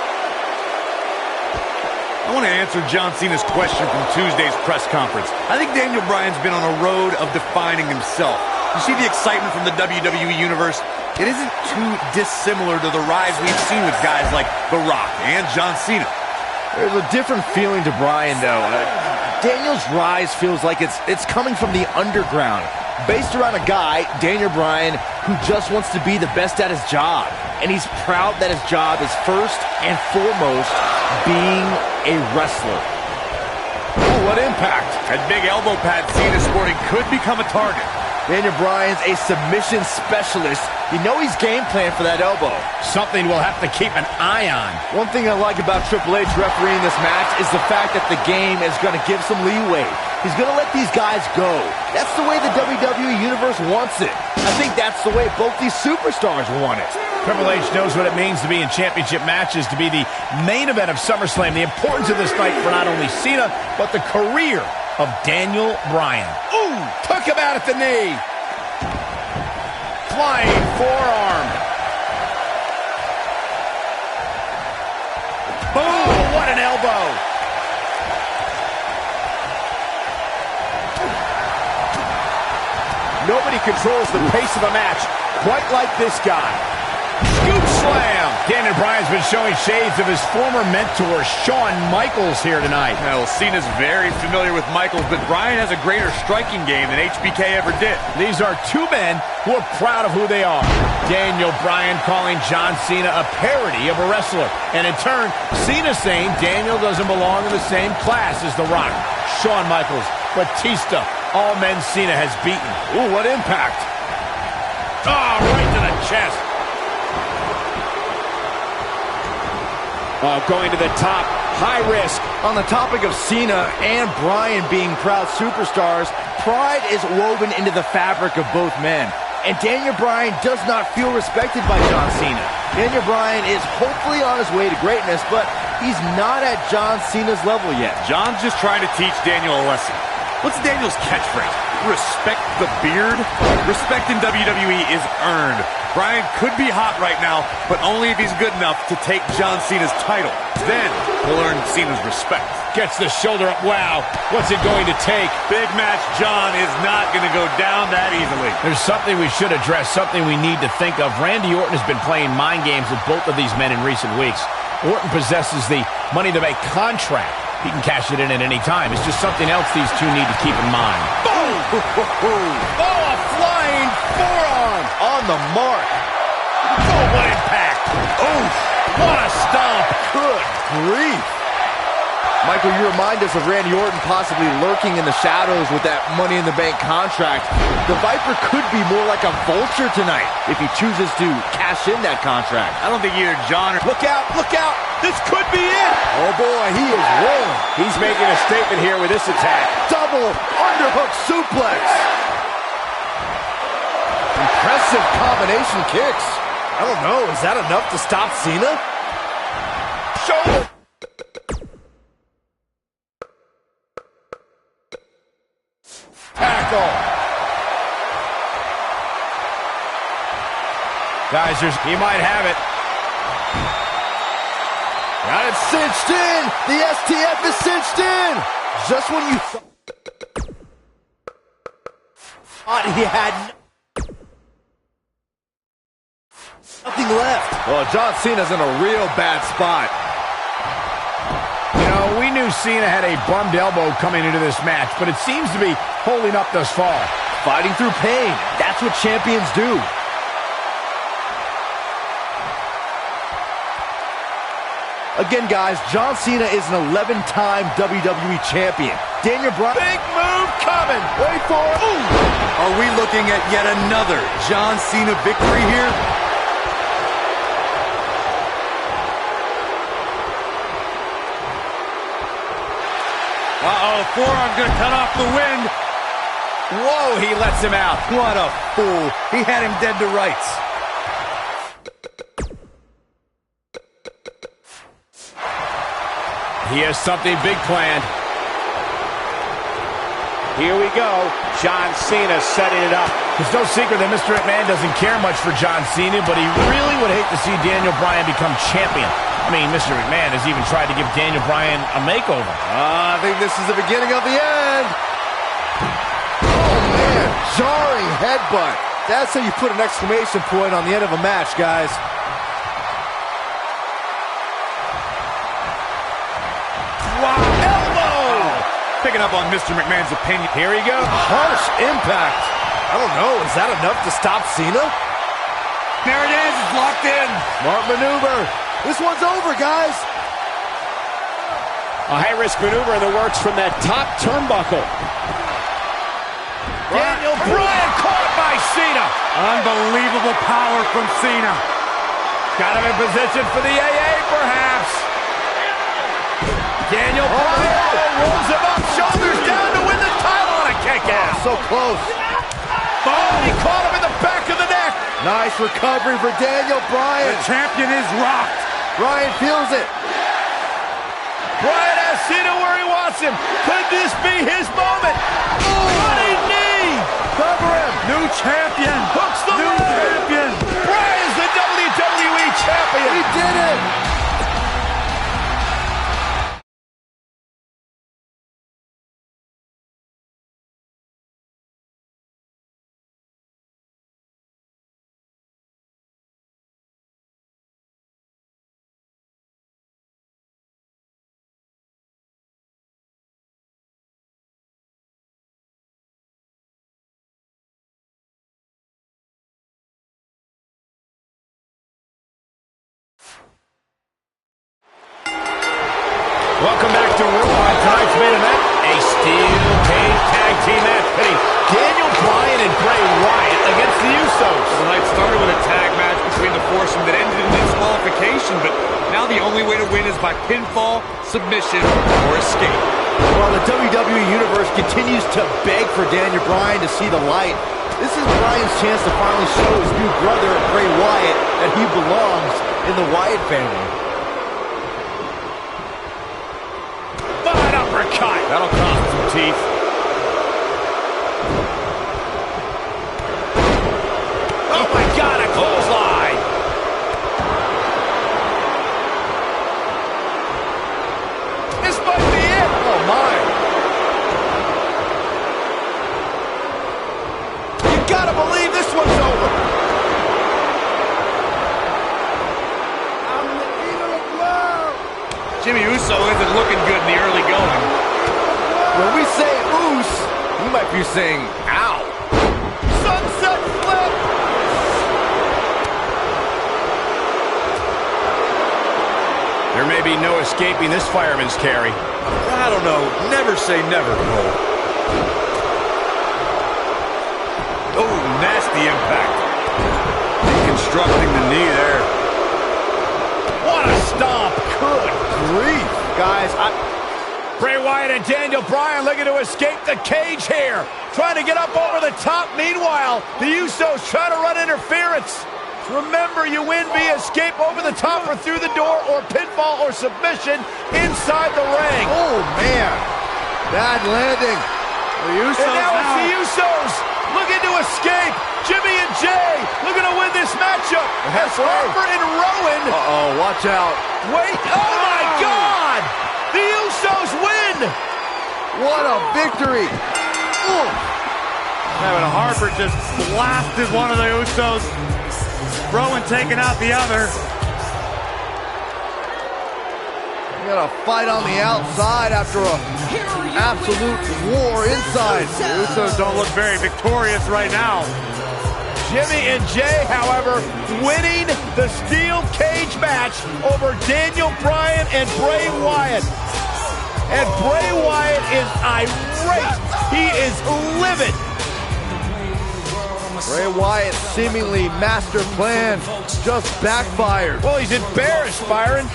Speaker 3: I want to answer John Cena's question from Tuesday's press conference. I think Daniel Bryan's been on a road of defining himself. You see the excitement from the WWE Universe? It isn't too dissimilar to the rise we've seen with guys like The Rock and John Cena.
Speaker 2: There's a different feeling to Bryan, though. Daniel's rise feels like it's coming from the underground, based around a guy, Daniel Bryan, who just wants to be the best at his job. And he's proud that his job is first and foremost being a wrestler.
Speaker 1: Oh, what impact.
Speaker 3: That big elbow pad Cena sporting could become a target.
Speaker 2: Daniel Bryan's a submission specialist. You know he's game plan for that elbow.
Speaker 1: Something we'll have to keep an eye on.
Speaker 2: One thing I like about Triple H refereeing this match is the fact that the game is going to give some leeway. He's going to let these guys go. That's the way the WWE Universe wants it. I think that's the way both these superstars want it.
Speaker 1: Triple H knows what it means to be in championship matches, to be the main event of SummerSlam. The importance of this night for not only Cena, but the career of Daniel Bryan. Ooh, took him out at the knee. Flying forearm. Boom, what an elbow. Nobody controls the pace of a match quite like this guy. Scoop slam. Daniel Bryan's been showing shades of his former mentor, Shawn Michaels, here tonight.
Speaker 3: Well, Cena's very familiar with Michaels, but Bryan has a greater striking game than HBK ever did.
Speaker 1: These are two men who are proud of who they are. Daniel Bryan calling John Cena a parody of a wrestler. And in turn, Cena saying Daniel doesn't belong in the same class as The Rock, Shawn Michaels, Batista, all men Cena has beaten. Ooh, what impact. Oh, right to the chest. Going to the top, high risk.
Speaker 2: On the topic of Cena and Bryan being proud superstars, pride is woven into the fabric of both men. And Daniel Bryan does not feel respected by John Cena. Daniel Bryan is hopefully on his way to greatness, but he's not at John Cena's level yet.
Speaker 3: John's just trying to teach Daniel a lesson. What's Daniel's catchphrase? Respect the beard? Respect in WWE is earned. Bryan could be hot right now, but only if he's good enough to take John Cena's title. Then he'll earn Cena's respect.
Speaker 1: Gets the shoulder up. Wow, what's it going to take?
Speaker 3: Big match John is not going to go down that easily.
Speaker 1: There's something we should address, something we need to think of. Randy Orton has been playing mind games with both of these men in recent weeks. Orton possesses the Money to Make contract. He can cash it in at any time. It's just something else these two need to keep in mind.
Speaker 2: Boom!
Speaker 1: Oh, a flying forearm!
Speaker 2: On the mark.
Speaker 1: Oh, what impact! Oh, what a stomp!
Speaker 2: Good grief. Michael, you remind us of Randy Orton possibly lurking in the shadows with that Money in the Bank contract. The Viper could be more like a vulture tonight if he chooses to cash in that contract.
Speaker 3: I don't think either John or...
Speaker 1: Look out, look out. This could be it.
Speaker 6: Oh boy, he is rolling. He's making a statement here with this attack.
Speaker 2: Double underhook suplex. Impressive combination kicks. I don't know, is that enough to stop Cena?
Speaker 1: Shoulder. Tackle. Guys, he might have it.
Speaker 2: Got it cinched in. The STF is cinched in. Just when you thought he had nothing left. Well, John Cena's in a real bad spot.
Speaker 1: You know, we knew Cena had a bummed elbow coming into this match, but it seems to be holding up thus far.
Speaker 2: Fighting through pain. That's what champions do. Again, guys, John Cena is an 11-time WWE champion. Daniel Bryan...
Speaker 1: Big move coming. Wait for it. Ooh.
Speaker 3: Are we looking at yet another John Cena victory here? Uh-oh, forearm's gonna cut off the wind.
Speaker 1: Whoa, he lets him out.
Speaker 3: What a fool. He had him dead to rights.
Speaker 1: He has something big planned.
Speaker 6: Here we go. John Cena setting it up.
Speaker 1: It's no secret that Mr. McMahon doesn't care much for John Cena, but he really would hate to see Daniel Bryan become champion. I mean, Mr. McMahon has even tried to give Daniel Bryan a makeover.
Speaker 2: I think this is the beginning of the end. Oh, man. Jarring headbutt. That's how you put an exclamation point on the end of a match, guys.
Speaker 1: Wow, elbow!
Speaker 3: Picking up on Mr. McMahon's opinion.
Speaker 1: Here he goes.
Speaker 2: Harsh impact. I don't know, is that enough to stop Cena?
Speaker 3: There it is, it's locked in.
Speaker 2: Smart maneuver. This one's over, guys.
Speaker 6: A high-risk maneuver in the works from that top turnbuckle.
Speaker 1: Daniel Bryan caught by Cena.
Speaker 3: Unbelievable power from Cena.
Speaker 1: Got him in position for the AA, perhaps. Daniel Bryan rolls him up, shoulders down to win the title on a kick out.
Speaker 2: So close.
Speaker 1: Oh, he caught him in the back of the neck.
Speaker 2: Nice recovery for Daniel Bryan.
Speaker 3: The champion is rocked.
Speaker 2: Bryan feels it.
Speaker 1: Bryan has Cena where he wants him. Could this be his moment? Running knee.
Speaker 2: Cover him.
Speaker 3: New champion.
Speaker 1: Hooks the
Speaker 3: New
Speaker 1: leg.
Speaker 3: champion.
Speaker 1: Bryan's the WWE champion.
Speaker 2: He did it.
Speaker 1: Welcome back to Raw. Tonight's main event, a steel cage tag team match pitting Daniel Bryan and Bray Wyatt against the Usos.
Speaker 3: The night started with a tag match between the foursome that ended in disqualification, but now the only way to win is by pinfall, submission, or escape.
Speaker 2: While the WWE Universe continues to beg for Daniel Bryan to see the light, this is Bryan's chance to finally show his new brother, Bray Wyatt, that he belongs in the Wyatt family.
Speaker 1: Uppercut. That'll cost some teeth. Oh my God, a clothesline. This might be it.
Speaker 2: Oh my.
Speaker 1: You gotta believe this one's over.
Speaker 3: Jimmy Uso isn't looking good in the early going.
Speaker 2: When we say oos, you might be saying ow.
Speaker 1: Sunset flip. There may be no escaping this fireman's carry.
Speaker 3: I don't know. Never say never, Cole. Oh, nasty impact. Deconstructing the knee there.
Speaker 1: What a stomp. Good grief.
Speaker 2: Guys,
Speaker 1: Bray Wyatt and Daniel Bryan looking to escape the cage here. Trying to get up over the top. Meanwhile, the Usos trying to run interference. Remember, you win via escape over the top or through the door or pinfall or submission inside the ring.
Speaker 2: oh man, bad landing. The Usos
Speaker 1: And now it's the Usos looking to escape. Jimmy and Jay looking to win this matchup. As Harper and Rowan.
Speaker 2: Uh-oh, watch out.
Speaker 1: Wait, oh my God! The Usos win!
Speaker 2: What a victory. Ooh.
Speaker 3: Kevin Harper just blasted one of the Usos. Rowan taking out the other.
Speaker 2: We got a fight on the outside after a absolute war inside.
Speaker 3: The Usos don't look very victorious right now.
Speaker 1: Jimmy and Jay, however, winning the steel cage match over Daniel Bryan and Bray Wyatt. And Bray Wyatt is irate. He is livid.
Speaker 2: Bray Wyatt's seemingly master plan just backfired.
Speaker 1: Well, he's embarrassed, Byron.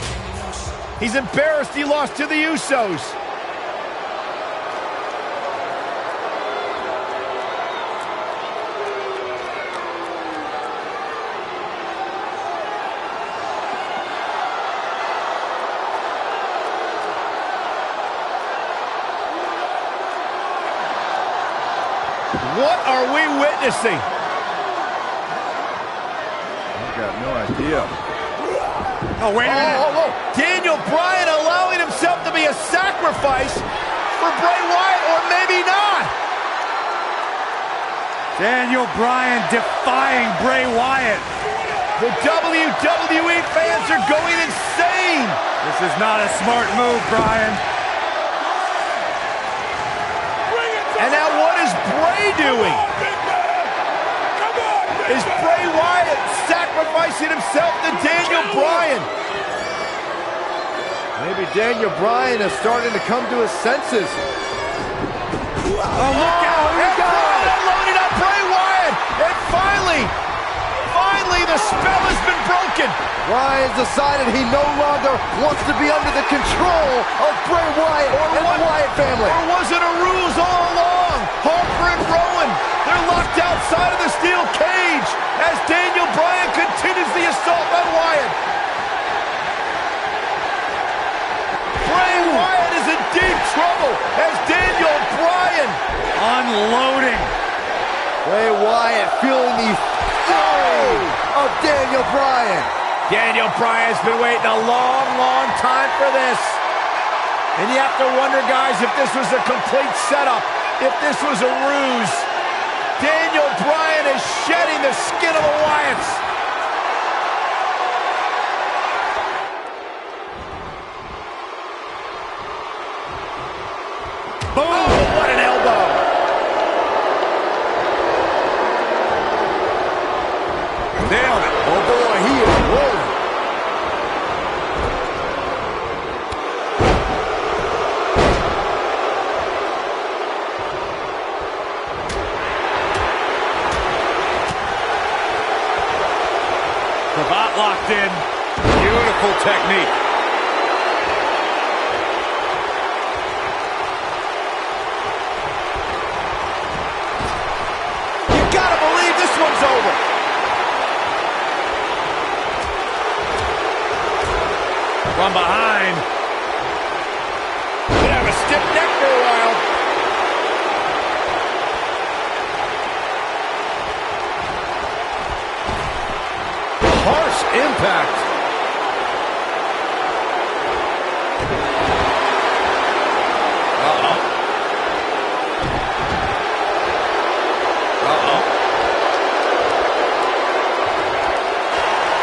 Speaker 1: He's embarrassed he lost to the Usos. What are we witnessing?
Speaker 2: I've got no idea.
Speaker 3: Oh, wait a minute.
Speaker 1: Daniel Bryan allowing himself to be a sacrifice for Bray Wyatt, or maybe not.
Speaker 3: Daniel Bryan defying Bray Wyatt.
Speaker 1: The WWE fans are going insane.
Speaker 3: This is not a smart move, Bryan.
Speaker 1: And now what is Bray doing? Is Bray Wyatt sacrificing himself to Daniel Bryan?
Speaker 2: Maybe Daniel Bryan is starting to come to his senses.
Speaker 1: Oh, look out! And Bryan loading up Bray Wyatt! And finally, the spell has been broken.
Speaker 2: Bryan's decided he no longer wants to be under the control of Bray Wyatt and the Wyatt family.
Speaker 1: Or was it a ruse all along? Harper and Rowan, they're locked outside of the steel cage as Daniel Bryan continues the assault on Wyatt. Bray Wyatt is in deep trouble as Daniel Bryan
Speaker 3: Unloading.
Speaker 2: Bray Wyatt feeling the fury of Daniel Bryan.
Speaker 1: Daniel Bryan's been waiting a long, long time for this. And you have to wonder, guys, if this was a complete setup, if this was a ruse. Daniel Bryan is shedding the skin of the Wyatts. Boom! Oh, what an elbow!
Speaker 3: Nailed it.
Speaker 2: Oh boy, he is rolling.
Speaker 3: Cravat locked in. Beautiful technique.
Speaker 1: You gotta believe this one's over.
Speaker 3: From behind.
Speaker 1: Gonna have a stiff neck for a while.
Speaker 2: Harsh impact.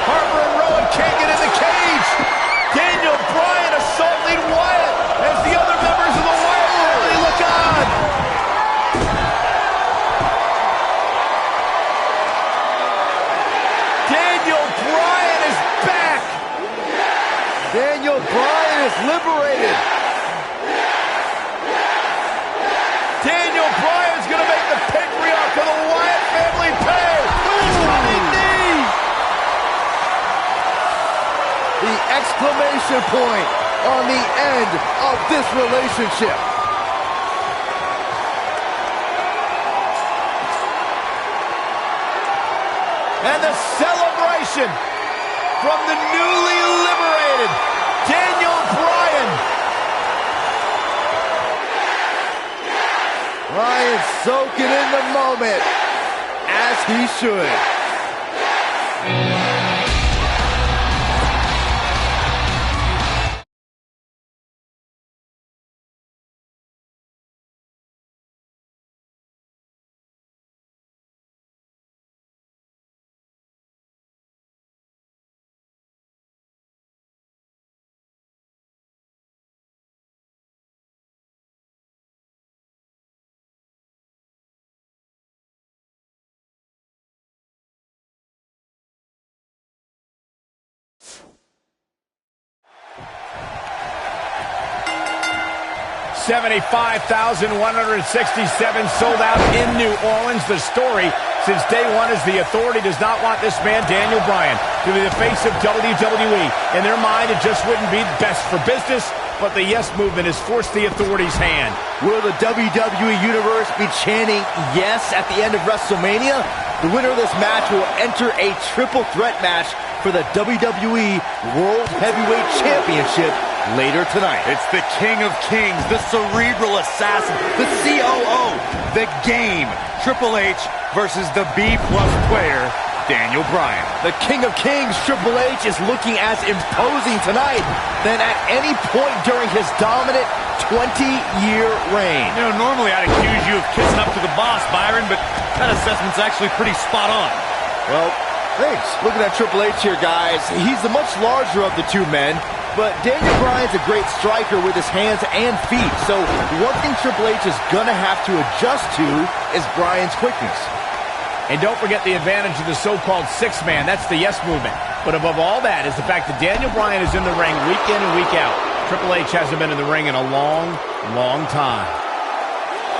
Speaker 1: Harper and Rowan can't get in the cage. Daniel Bryan assaulting Wyatt as the other members of the Wyatt family look on. Daniel Bryan is back.
Speaker 2: Daniel Bryan is liberated. the exclamation point on the end of this relationship.
Speaker 1: And the celebration from the newly liberated Daniel Bryan.
Speaker 2: Bryan soaking in the moment, as he should.
Speaker 1: $75,167 sold out in New Orleans. The story since day one is the Authority does not want this man, Daniel Bryan, to be the face of WWE. In their mind, it just wouldn't be best for business, but the Yes Movement has forced the Authority's hand.
Speaker 2: Will the WWE Universe be chanting yes at the end of WrestleMania? The winner of this match will enter a triple threat match for the WWE World Heavyweight Championship later tonight.
Speaker 3: It's the King of Kings, the Cerebral Assassin, the COO, the Game, Triple H versus the B-plus player, Daniel Bryan.
Speaker 2: The King of Kings, Triple H, is looking as imposing tonight than at any point during his dominant 20-year reign.
Speaker 3: You know, normally I'd accuse you of kissing up to the boss, Byron, but that assessment's actually pretty spot on.
Speaker 2: Well, thanks. Looking at Triple H here, guys, he's the much larger of the two men, but Daniel Bryan's a great striker with his hands and feet, so one thing Triple H is gonna have to adjust to is Bryan's quickness.
Speaker 1: And don't forget the advantage of the so-called six-man. That's the Yes Movement. But above all that is the fact that Daniel Bryan is in the ring week in and week out. Triple H hasn't been in the ring in a long, long time.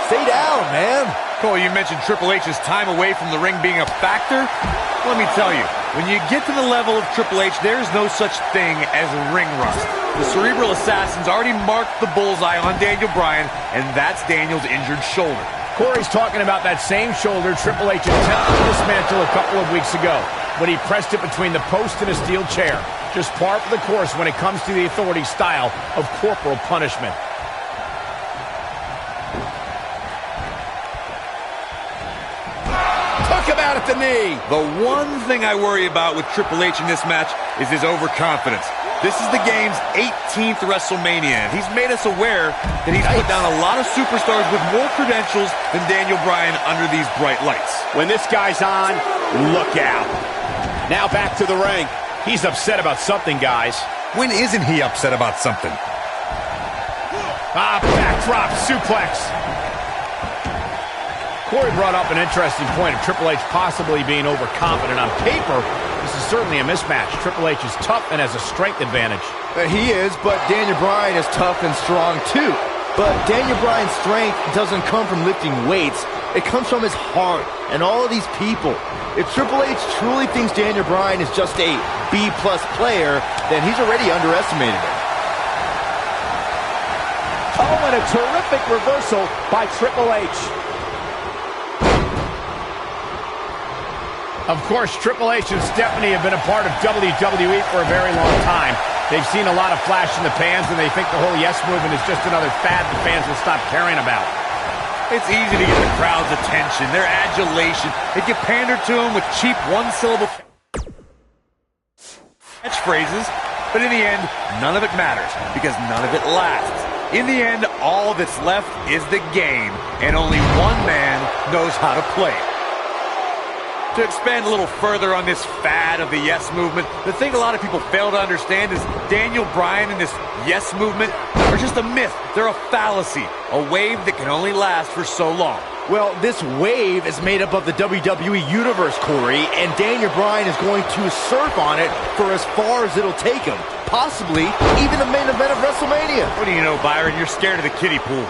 Speaker 2: Stay down, man.
Speaker 3: Cole, you mentioned Triple H's time away from the ring being a factor. Let me tell you, when you get to the level of Triple H, there's no such thing as ring rust. The Cerebral Assassin's already marked the bullseye on Daniel Bryan, and that's Daniel's injured shoulder.
Speaker 1: Corey's talking about that same shoulder Triple H attempted to dismantle a couple of weeks ago when he pressed it between the post and a steel chair. Just par for the course when it comes to the Authority's style of corporal punishment.
Speaker 2: Took him out at the knee.
Speaker 3: The one thing I worry about with Triple H in this match is his overconfidence. This is the Game's 18th WrestleMania, and he's made us aware that he's put down a lot of superstars with more credentials than Daniel Bryan under these bright lights.
Speaker 6: When this guy's on, look out. Now back to the ring.
Speaker 1: He's upset about something, guys.
Speaker 3: When isn't he upset about something?
Speaker 1: Backdrop suplex. Corey brought up an interesting point of Triple H possibly being overconfident. On paper, this is certainly a mismatch. Triple H is tough and has a strength advantage.
Speaker 2: He is, but Daniel Bryan is tough and strong too. But Daniel Bryan's strength doesn't come from lifting weights. It comes from his heart and all of these people. If Triple H truly thinks Daniel Bryan is just a B-plus player, then he's already underestimated him.
Speaker 6: Oh, and a terrific reversal by Triple H.
Speaker 1: Of course, Triple H and Stephanie have been a part of WWE for a very long time. They've seen a lot of flash in the pans, and they think the whole Yes Movement is just another fad the fans will stop caring about.
Speaker 3: It's easy to get the crowd's attention, their adulation. If you pander to them with cheap one-syllable catchphrases, but in the end, none of it matters, because none of it lasts. In the end, all that's left is the Game, and only one man knows how to play it. To expand a little further on this fad of the Yes Movement, the thing a lot of people fail to understand is Daniel Bryan and this Yes Movement are just a myth. They're a fallacy, a wave that can only last for so long.
Speaker 2: Well, this wave is made up of the WWE Universe, Corey, and Daniel Bryan is going to surf on it for as far as it'll take him. Possibly even the main event of WrestleMania.
Speaker 3: What do you know, Byron? You're scared of the kiddie pool.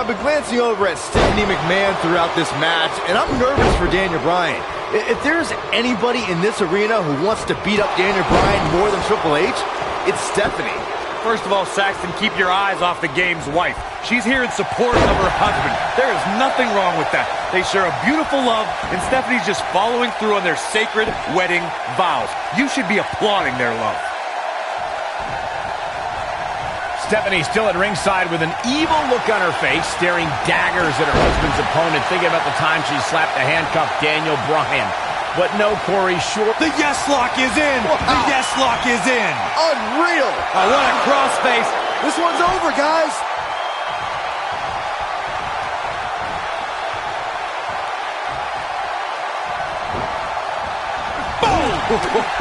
Speaker 2: I've been glancing over at Stephanie McMahon throughout this match, and I'm nervous for Daniel Bryan. If there's anybody in this arena who wants to beat up Daniel Bryan more than Triple H, it's Stephanie.
Speaker 3: First of all, Saxton, keep your eyes off the game's wife. She's here in support of her husband. There is nothing wrong with that. They share a beautiful love, and Stephanie's just following through on their sacred wedding vows. You should be applauding their love.
Speaker 1: Stephanie still at ringside with an evil look on her face, staring daggers at her husband's opponent, thinking about the time she slapped the handcuffed Daniel Bryan. But no, Corey, sure.
Speaker 3: The yes lock is in! Wow. The yes lock is in!
Speaker 2: Unreal!
Speaker 3: I want a crossface.
Speaker 2: This one's over, guys!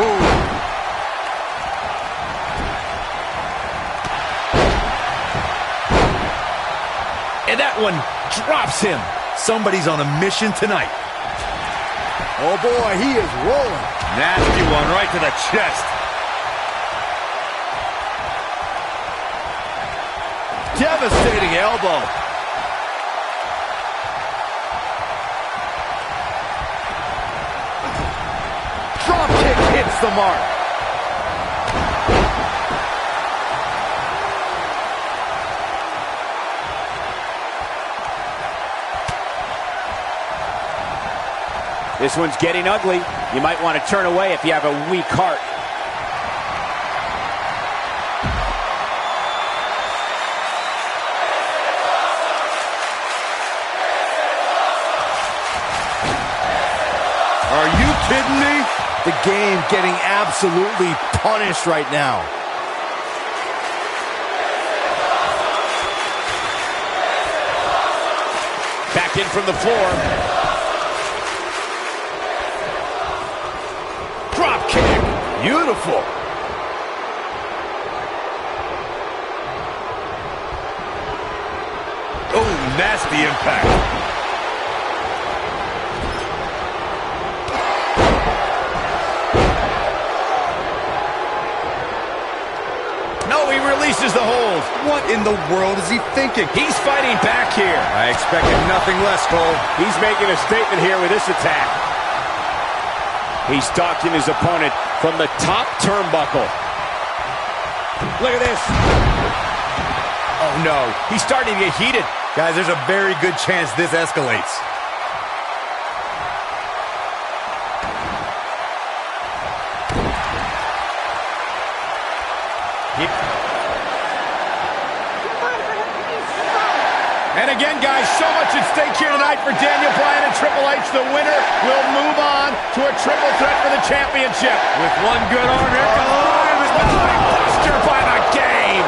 Speaker 3: Boom!
Speaker 1: And that one drops him.
Speaker 3: Somebody's on a mission tonight.
Speaker 2: Oh boy, he is rolling.
Speaker 3: Nasty one right to the chest.
Speaker 2: Devastating elbow. Drop kick hits the mark.
Speaker 6: This one's getting ugly. You might want to turn away if you have a weak heart.
Speaker 3: Are you kidding me?
Speaker 2: The game getting absolutely punished right now.
Speaker 1: Back in from the floor. Drop kick.
Speaker 2: Beautiful.
Speaker 3: Oh, nasty impact.
Speaker 1: No, he releases the hold.
Speaker 3: What in the world is he thinking?
Speaker 1: He's fighting back here.
Speaker 3: I expected nothing less, Cole.
Speaker 6: He's making a statement here with this attack. He's stalking his opponent from the top turnbuckle.
Speaker 1: Look at this. Oh, no. He's starting to get heated.
Speaker 3: Guys, there's a very good chance this escalates.
Speaker 1: And again, guys, so much at stake here tonight for Daniel Bryan and Triple H. The winner will move on to a triple threat for the championship.
Speaker 3: With one good arm, here comes Bryan.
Speaker 1: Buster by the game.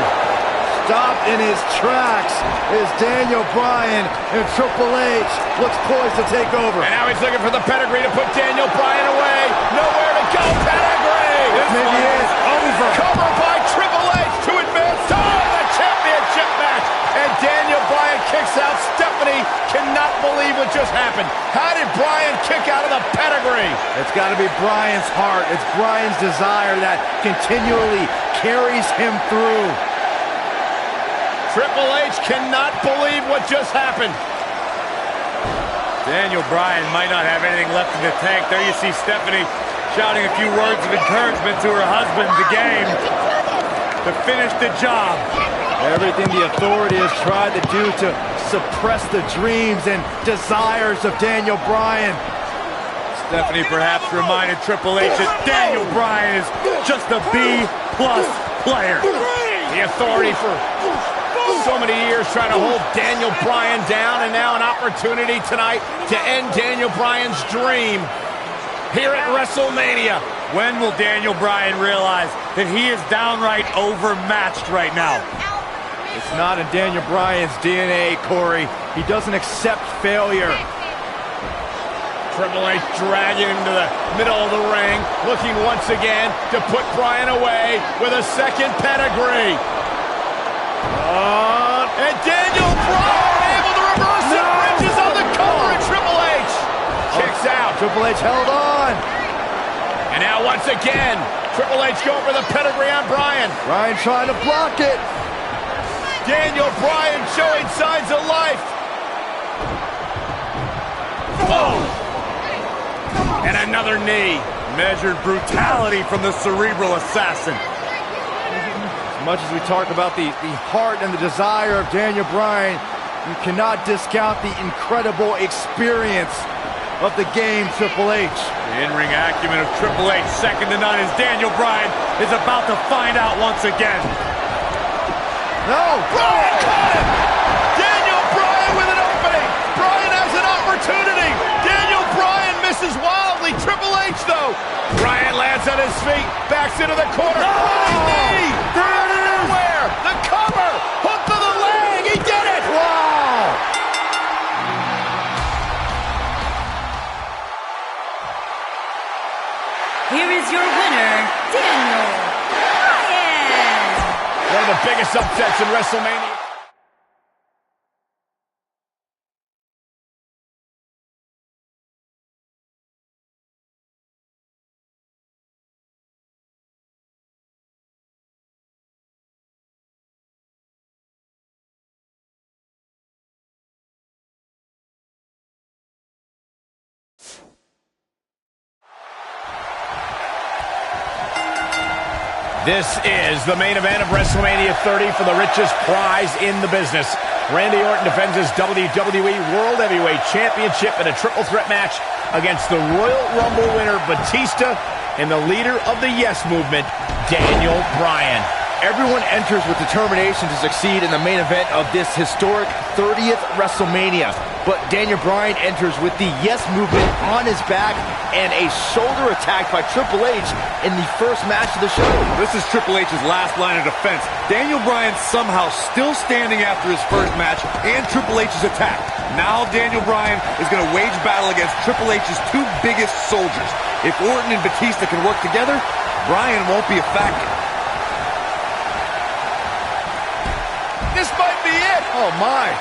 Speaker 2: Stopped in his tracks is Daniel Bryan, and Triple H looks poised to take over.
Speaker 1: And now he's looking for the pedigree to put Daniel Bryan away. Nowhere to go. Pedigree.
Speaker 2: This maybe is over.
Speaker 1: Cover by Triple H to advance to the championship match. And Daniel Bryan kicks out. Stephanie cannot believe what just happened. How did Bryan kick out of the pedigree?
Speaker 2: It's got to be Bryan's heart. It's Bryan's desire that continually carries him through.
Speaker 1: Triple H cannot believe what just happened.
Speaker 3: Daniel Bryan might not have anything left in the tank. There you see Stephanie shouting a few words of encouragement to her husband, the game, to finish the job.
Speaker 2: Everything the authority has tried to do to suppress the dreams and desires of Daniel Bryan.
Speaker 3: Stephanie perhaps reminded Triple H that Daniel Bryan is just a B-plus player.
Speaker 1: The authority for so many years trying to hold Daniel Bryan down, and now an opportunity tonight to end Daniel Bryan's dream here at WrestleMania.
Speaker 3: When will Daniel Bryan realize that he is downright overmatched right now?
Speaker 2: It's not in Daniel Bryan's DNA, Corey. He doesn't accept failure.
Speaker 1: Triple H dragging him to the middle of the ring, looking once again to put Bryan away with a second pedigree. And Daniel Bryan able to reverse it. Bridges on the cover, and Triple H kicks out.
Speaker 2: Triple H held on.
Speaker 1: And now once again, Triple H going for the pedigree on Bryan.
Speaker 2: Bryan trying to block it.
Speaker 1: Daniel Bryan showing signs of life. Oh! And another knee.
Speaker 3: Measured brutality from the cerebral assassin.
Speaker 2: As much as we talk about the heart and the desire of Daniel Bryan, you cannot discount the incredible experience of the game, Triple H.
Speaker 3: The in-ring acumen of Triple H, second to none, as Daniel Bryan is about to find out once again.
Speaker 2: No!
Speaker 1: Bryan caught him! Daniel Bryan with an opening! Bryan has an opportunity! Daniel Bryan misses wildly! Triple H, though! Bryan lands on his feet, backs into the corner.
Speaker 2: Oh!
Speaker 1: Knee!
Speaker 2: There it is!
Speaker 1: Where? The cover! Hook to the leg! He did it!
Speaker 2: Wow!
Speaker 5: Here is your winner, Daniel Bryan.
Speaker 1: One of the biggest upsets in WrestleMania. This is the main event of WrestleMania 30 for the richest prize in the business. Randy Orton defends his WWE World Heavyweight Championship in a triple threat match against the Royal Rumble winner Batista and the leader of the Yes Movement, Daniel Bryan.
Speaker 2: Everyone enters with determination to succeed in the main event of this historic 30th WrestleMania. But Daniel Bryan enters with the Yes Movement on his back and a shoulder attack by Triple H in the first match of the show.
Speaker 3: This is Triple H's last line of defense. Daniel Bryan somehow still standing after his first match and Triple H's attack. Now Daniel Bryan is going to wage battle against Triple H's two biggest soldiers. If Orton and Batista can work together, Bryan won't be a factor.
Speaker 1: This might be it.
Speaker 2: Oh my.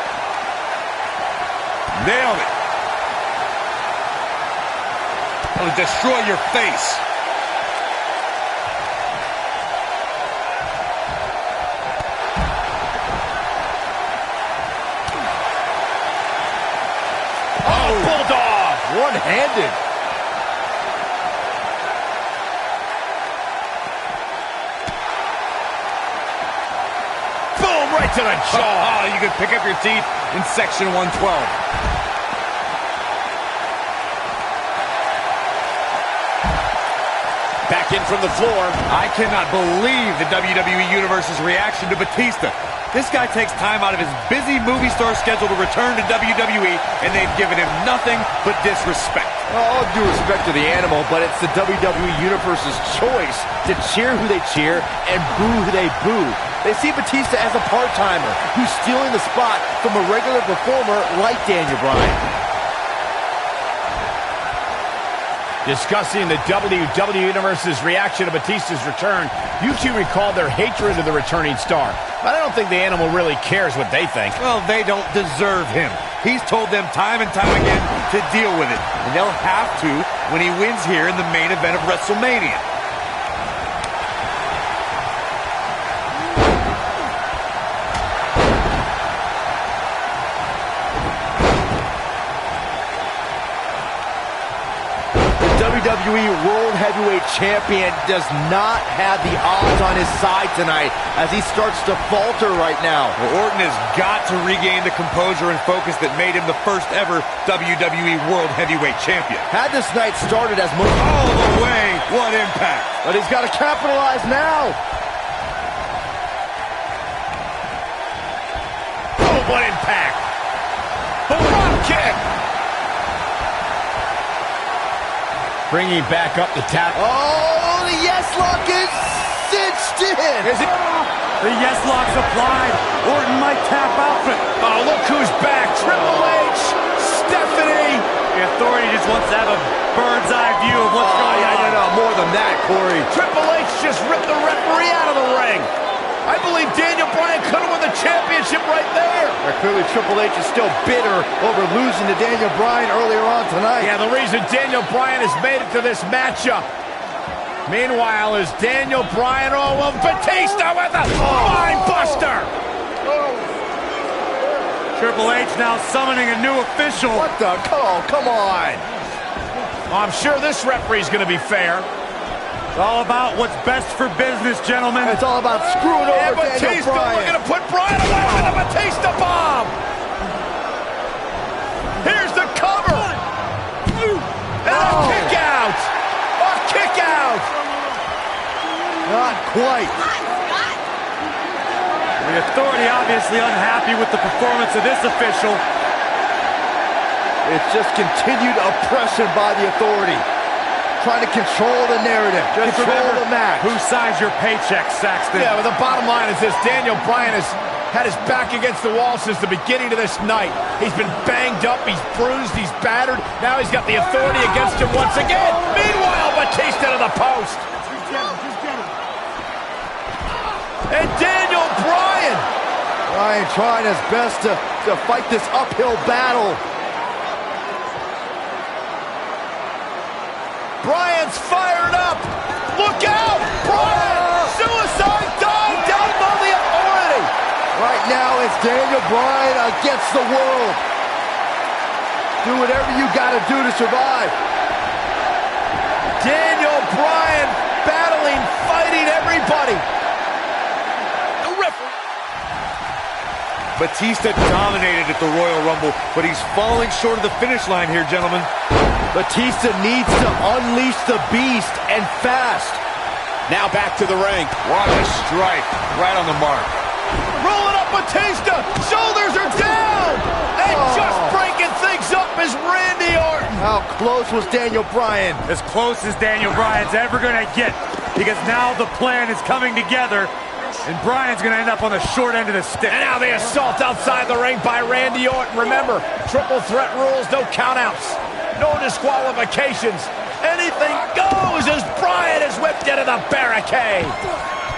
Speaker 3: Nailed it. It'll destroy your face.
Speaker 1: Oh, Bulldog.
Speaker 2: One-handed.
Speaker 1: Boom, right to the jaw.
Speaker 3: Oh, you can pick up your teeth in section 112.
Speaker 1: Back in from the floor.
Speaker 3: I cannot believe the WWE Universe's reaction to Batista. This guy takes time out of his busy movie star schedule to return to WWE, and they've given him nothing but disrespect.
Speaker 2: All due respect to the animal, but it's the WWE Universe's choice to cheer who they cheer and boo who they boo. They see Batista as a part-timer who's stealing the spot from a regular performer like Daniel Bryan.
Speaker 1: Discussing the WWE Universe's reaction to Batista's return, you two recall their hatred of the returning star. But I don't think the animal really cares what they think.
Speaker 3: Well, they don't deserve him. He's told them time and time again to deal with it. And they'll have to when he wins here in the main event of WrestleMania.
Speaker 2: WWE World Heavyweight Champion does not have the odds on his side tonight as he starts to falter right now.
Speaker 3: Well, Orton has got to regain the composure and focus that made him the first ever WWE World Heavyweight Champion.
Speaker 2: Had this night started as most...
Speaker 3: All the way, what impact.
Speaker 2: But he's got to capitalize now.
Speaker 1: Oh, what impact! The drop kick! Bringing back up the tap.
Speaker 2: Oh, the yes lock is cinched in.
Speaker 1: Is it?
Speaker 3: The yes lock's applied. Orton might tap out.
Speaker 1: Oh, look who's back. Triple H, Stephanie.
Speaker 3: The Authority just wants to have a bird's eye view of what's going on.
Speaker 2: No, more than that, Corey.
Speaker 1: Triple H just ripped the referee out of the ring. I believe Daniel Bryan could have won the championship right there.
Speaker 2: Clearly, Triple H is still bitter over losing to Daniel Bryan earlier on tonight.
Speaker 1: Yeah, the reason Daniel Bryan has made it to this matchup. Meanwhile, is Daniel Bryan, Batista with a spine buster.
Speaker 3: Triple H now summoning a new official.
Speaker 2: What the? Oh, come on.
Speaker 1: I'm sure this referee's going to be fair.
Speaker 3: It's all about what's best for business, gentlemen.
Speaker 2: It's all about screwing over
Speaker 1: And
Speaker 2: Daniel
Speaker 1: Batista
Speaker 2: Bryan.
Speaker 1: looking to put Bryan away with a Batista bomb. Here's the cover. And a kick out. A kick out.
Speaker 2: Not quite.
Speaker 3: The Authority obviously unhappy with the performance of this official.
Speaker 2: It's just continued oppression by the Authority. Trying to control the narrative,
Speaker 3: Just
Speaker 2: control
Speaker 3: remember
Speaker 2: the match.
Speaker 3: who signs your paycheck, Saxton.
Speaker 1: Yeah, but the bottom line is this. Daniel Bryan has had his back against the wall since the beginning of this night. He's been banged up, he's bruised, he's battered. Now he's got the Authority against him once again. Meanwhile, Batista to the post. And Daniel Bryan.
Speaker 2: Bryan trying his best to fight this uphill battle.
Speaker 1: Bryan's fired up. Look out! Bryan! Suicide dive down on the Authority.
Speaker 2: Right now, it's Daniel Bryan against the world. Do whatever you gotta do to survive.
Speaker 1: Daniel Bryan battling, fighting everybody.
Speaker 3: Batista dominated at the Royal Rumble, but he's falling short of the finish line here, gentlemen.
Speaker 2: Batista needs to unleash the beast, and fast.
Speaker 6: Now back to the ring.
Speaker 3: What a strike. Right on the mark.
Speaker 1: Rolling up Batista. Shoulders are down. And just breaking things up is Randy Orton.
Speaker 2: How close was Daniel Bryan?
Speaker 3: As close as Daniel Bryan's ever going to get, because now the plan is coming together, and Bryan's going to end up on the short end of the stick.
Speaker 1: And now the assault outside the ring by Randy Orton. Remember, triple threat rules, no countouts, no disqualifications. Anything goes as Bryan is whipped into the barricade.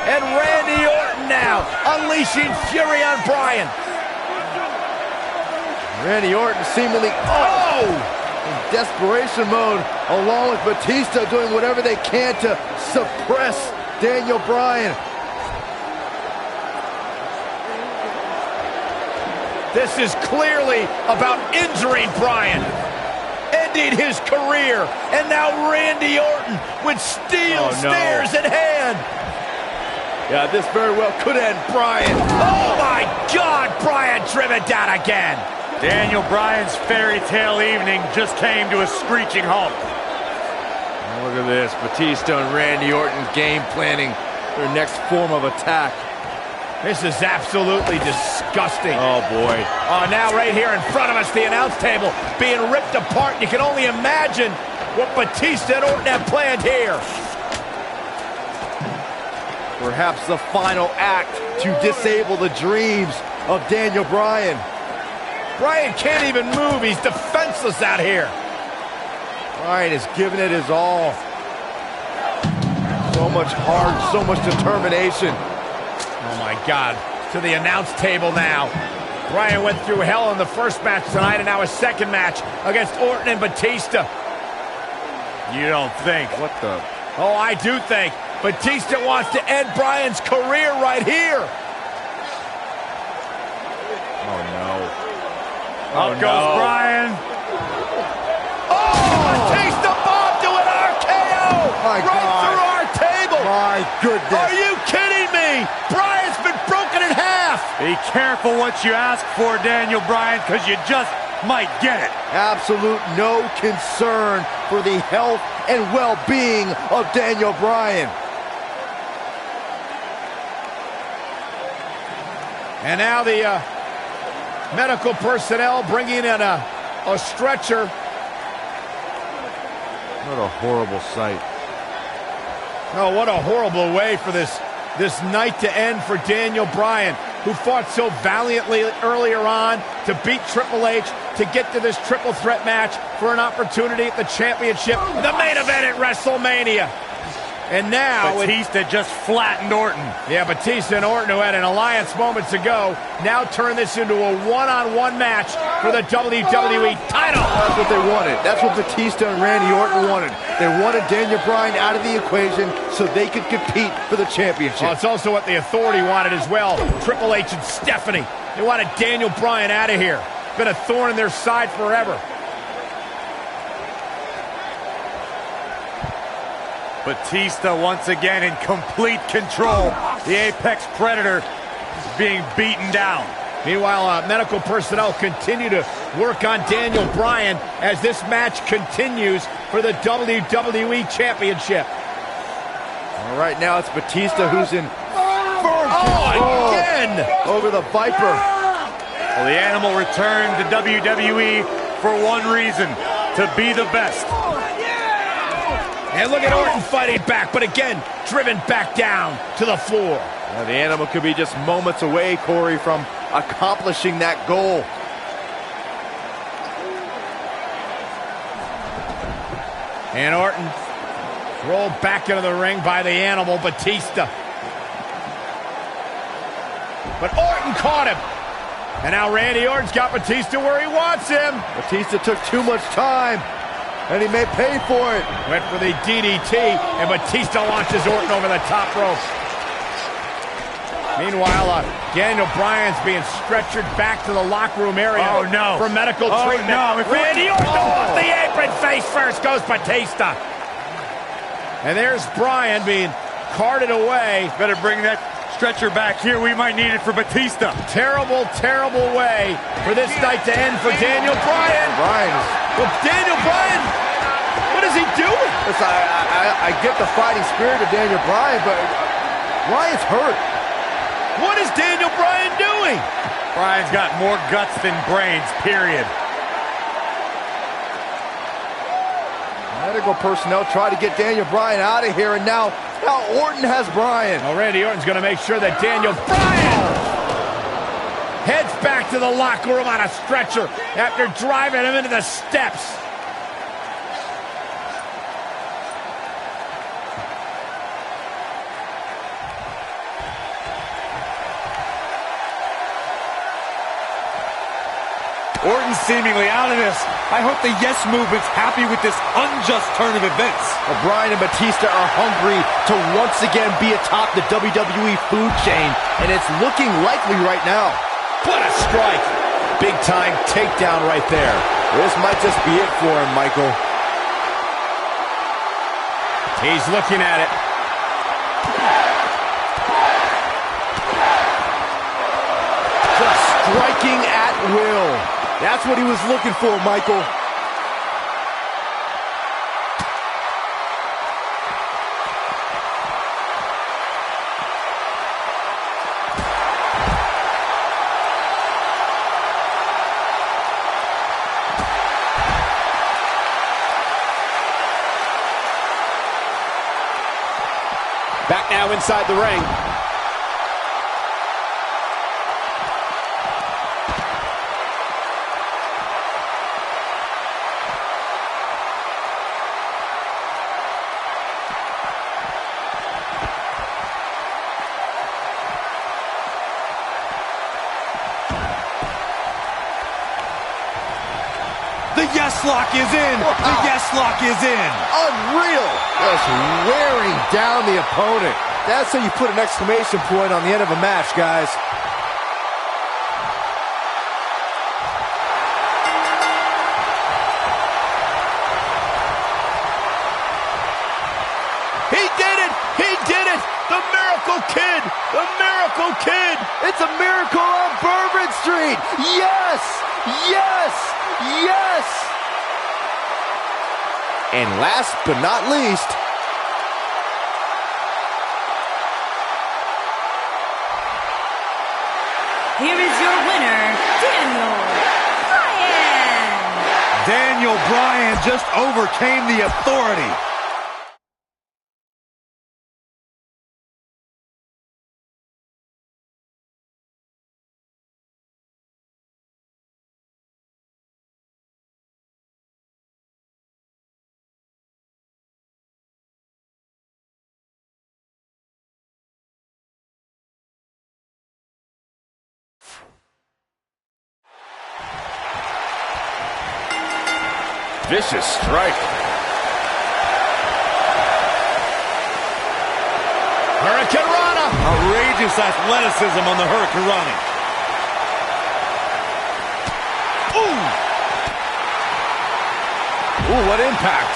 Speaker 1: And Randy Orton now unleashing fury on Bryan.
Speaker 2: Randy Orton seemingly in desperation mode, along with Batista doing whatever they can to suppress Daniel Bryan.
Speaker 1: This is clearly about injuring Bryan, ending his career, and now Randy Orton with steel stairs in hand.
Speaker 2: Yeah, this very well could end Bryan.
Speaker 1: Oh my God, Bryan driven down again.
Speaker 3: Daniel Bryan's fairy tale evening just came to a screeching halt.
Speaker 2: Look at this, Batista and Randy Orton game planning their next form of attack.
Speaker 1: This is absolutely disgusting.
Speaker 2: Oh, boy.
Speaker 1: Oh, now right here in front of us, the announce table being ripped apart. You can only imagine what Batista and Orton have planned here.
Speaker 2: Perhaps the final act to disable the dreams of Daniel Bryan.
Speaker 1: Bryan can't even move. He's defenseless out here.
Speaker 2: Bryan is giving it his all. So much heart, so much determination.
Speaker 1: Oh my God, to the announce table now. Bryan went through hell in the first match tonight, and now a second match against Orton and Batista.
Speaker 3: You don't think?
Speaker 2: What the?
Speaker 1: Oh, I do think. Batista wants to end Bryan's career right here.
Speaker 2: Oh, no.
Speaker 3: Up goes Bryan.
Speaker 1: Oh, Batista bomb to an RKO.
Speaker 2: My
Speaker 1: right
Speaker 2: God.
Speaker 1: through our table.
Speaker 2: My goodness.
Speaker 1: Are you kidding me? Bryan's been broken in half.
Speaker 3: Be careful what you ask for, Daniel Bryan, because you just might get it.
Speaker 2: Absolute no concern for the health and well-being of Daniel Bryan.
Speaker 1: And now the medical personnel bringing in a stretcher.
Speaker 2: What a horrible sight.
Speaker 1: Oh, what a horrible way for this night to end for Daniel Bryan, who fought so valiantly earlier on to beat Triple H, to get to this triple threat match for an opportunity at the championship, the main event at WrestleMania. And now
Speaker 3: Batista just flattened Orton.
Speaker 1: Yeah, Batista and Orton, who had an alliance moments ago, now turn this into a one-on-one match for the WWE title.
Speaker 2: That's what they wanted. That's what Batista and Randy Orton wanted. They wanted Daniel Bryan out of the equation so they could compete for the championship.
Speaker 1: Well, it's also what the Authority wanted as well. Triple H and Stephanie. They wanted Daniel Bryan out of here. Been a thorn in their side forever.
Speaker 3: Batista once again in complete control. The Apex Predator is being beaten down.
Speaker 1: Meanwhile, medical personnel continue to work on Daniel Bryan as this match continues for the WWE Championship.
Speaker 2: All right, now it's Batista who's in firm control
Speaker 1: again
Speaker 2: over the Viper.
Speaker 3: Well, the Animal returned to WWE for one reason, to be the best.
Speaker 1: And look at Orton fighting back, but again, driven back down to the floor.
Speaker 2: Well, the Animal could be just moments away, Corey, from accomplishing that goal.
Speaker 1: And Orton rolled back into the ring by the Animal, Batista. But Orton caught him. And now Randy Orton's got Batista where he wants him.
Speaker 2: Batista took too much time, and he may pay for it.
Speaker 1: Went for the DDT, and Batista launches Orton over the top rope. Meanwhile, Daniel Bryan's being stretchered back to the locker room area for medical treatment. Randy Orton off the apron, face first goes Batista. And there's Bryan being carted away.
Speaker 3: Better bring that stretcher back here. We might need it for Batista.
Speaker 1: Terrible, terrible way for this night to end for Daniel Bryan. Well, Daniel Bryan, what is he doing?
Speaker 2: Listen, I get the fighting spirit of Daniel Bryan, but Bryan's hurt.
Speaker 1: What is Daniel Bryan doing?
Speaker 3: Bryan's got more guts than brains, period.
Speaker 2: Medical personnel try to get Daniel Bryan out of here, and now Orton has Bryan.
Speaker 1: Well, Randy Orton's going to make sure that Daniel Bryan heads back to the locker room on a stretcher after driving him into the steps.
Speaker 3: Orton's seemingly out of this. I hope the Yes Movement's happy with this unjust turn of events.
Speaker 2: Well, Bryan and Batista are hungry to once again be atop the WWE food chain, and it's looking likely right now.
Speaker 1: What a strike.
Speaker 6: Big time takedown right there.
Speaker 2: This might just be it for him, Michael.
Speaker 1: He's looking at it.
Speaker 2: Just striking at will. That's what he was looking for, Michael.
Speaker 6: Back now inside the ring.
Speaker 3: The Yes Lock is in!
Speaker 2: Wow.
Speaker 3: The Yes Lock is in!
Speaker 2: Unreal! Just wearing down the opponent. That's how you put an exclamation point on the end of a match, guys.
Speaker 1: He did it! He did it! The Miracle Kid! The Miracle Kid!
Speaker 2: It's a miracle on Bourbon Street! Yes! Yes! Yes! And last but not least,
Speaker 5: Here is your winner, Daniel Bryan.
Speaker 3: Daniel Bryan just overcame the Authority.
Speaker 2: Vicious strike.
Speaker 1: Hurricane Rana.
Speaker 3: Outrageous athleticism on the Hurricane Rana.
Speaker 2: Ooh! Ooh, what impact.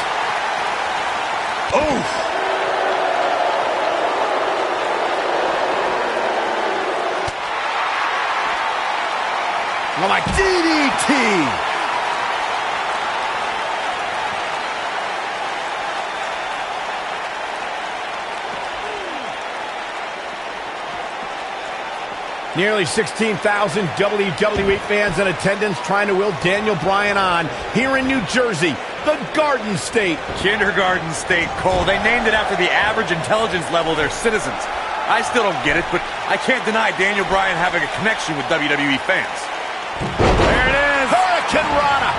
Speaker 2: Oof!
Speaker 1: Oh, my
Speaker 2: DDT!
Speaker 1: Nearly 16,000 WWE fans in attendance trying to will Daniel Bryan on here in New Jersey, the Garden State.
Speaker 3: Kindergarten State, Cole. They named it after the average intelligence level of their citizens. I still don't get it, but I can't deny Daniel Bryan having a connection with WWE fans.
Speaker 1: There it is. Hurricane Rana.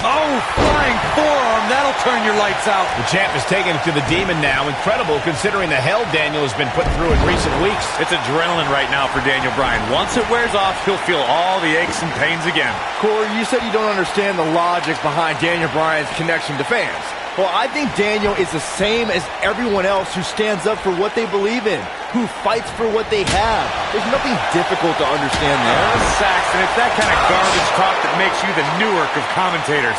Speaker 3: Oh, flying forearm. That'll turn your lights out.
Speaker 1: The champ is taking it to the demon now. Incredible considering the hell Daniel has been put through in recent weeks.
Speaker 3: It's adrenaline right now for Daniel Bryan. Once it wears off, he'll feel all the aches and pains again.
Speaker 2: Corey, you said you don't understand the logic behind Daniel Bryan's connection to fans. Well, I think Daniel is the same as everyone else who stands up for what they believe in, who fights for what they have. There's nothing difficult to understand there.
Speaker 3: Saxton, it's that kind of garbage talk that makes you the Newark of commentators.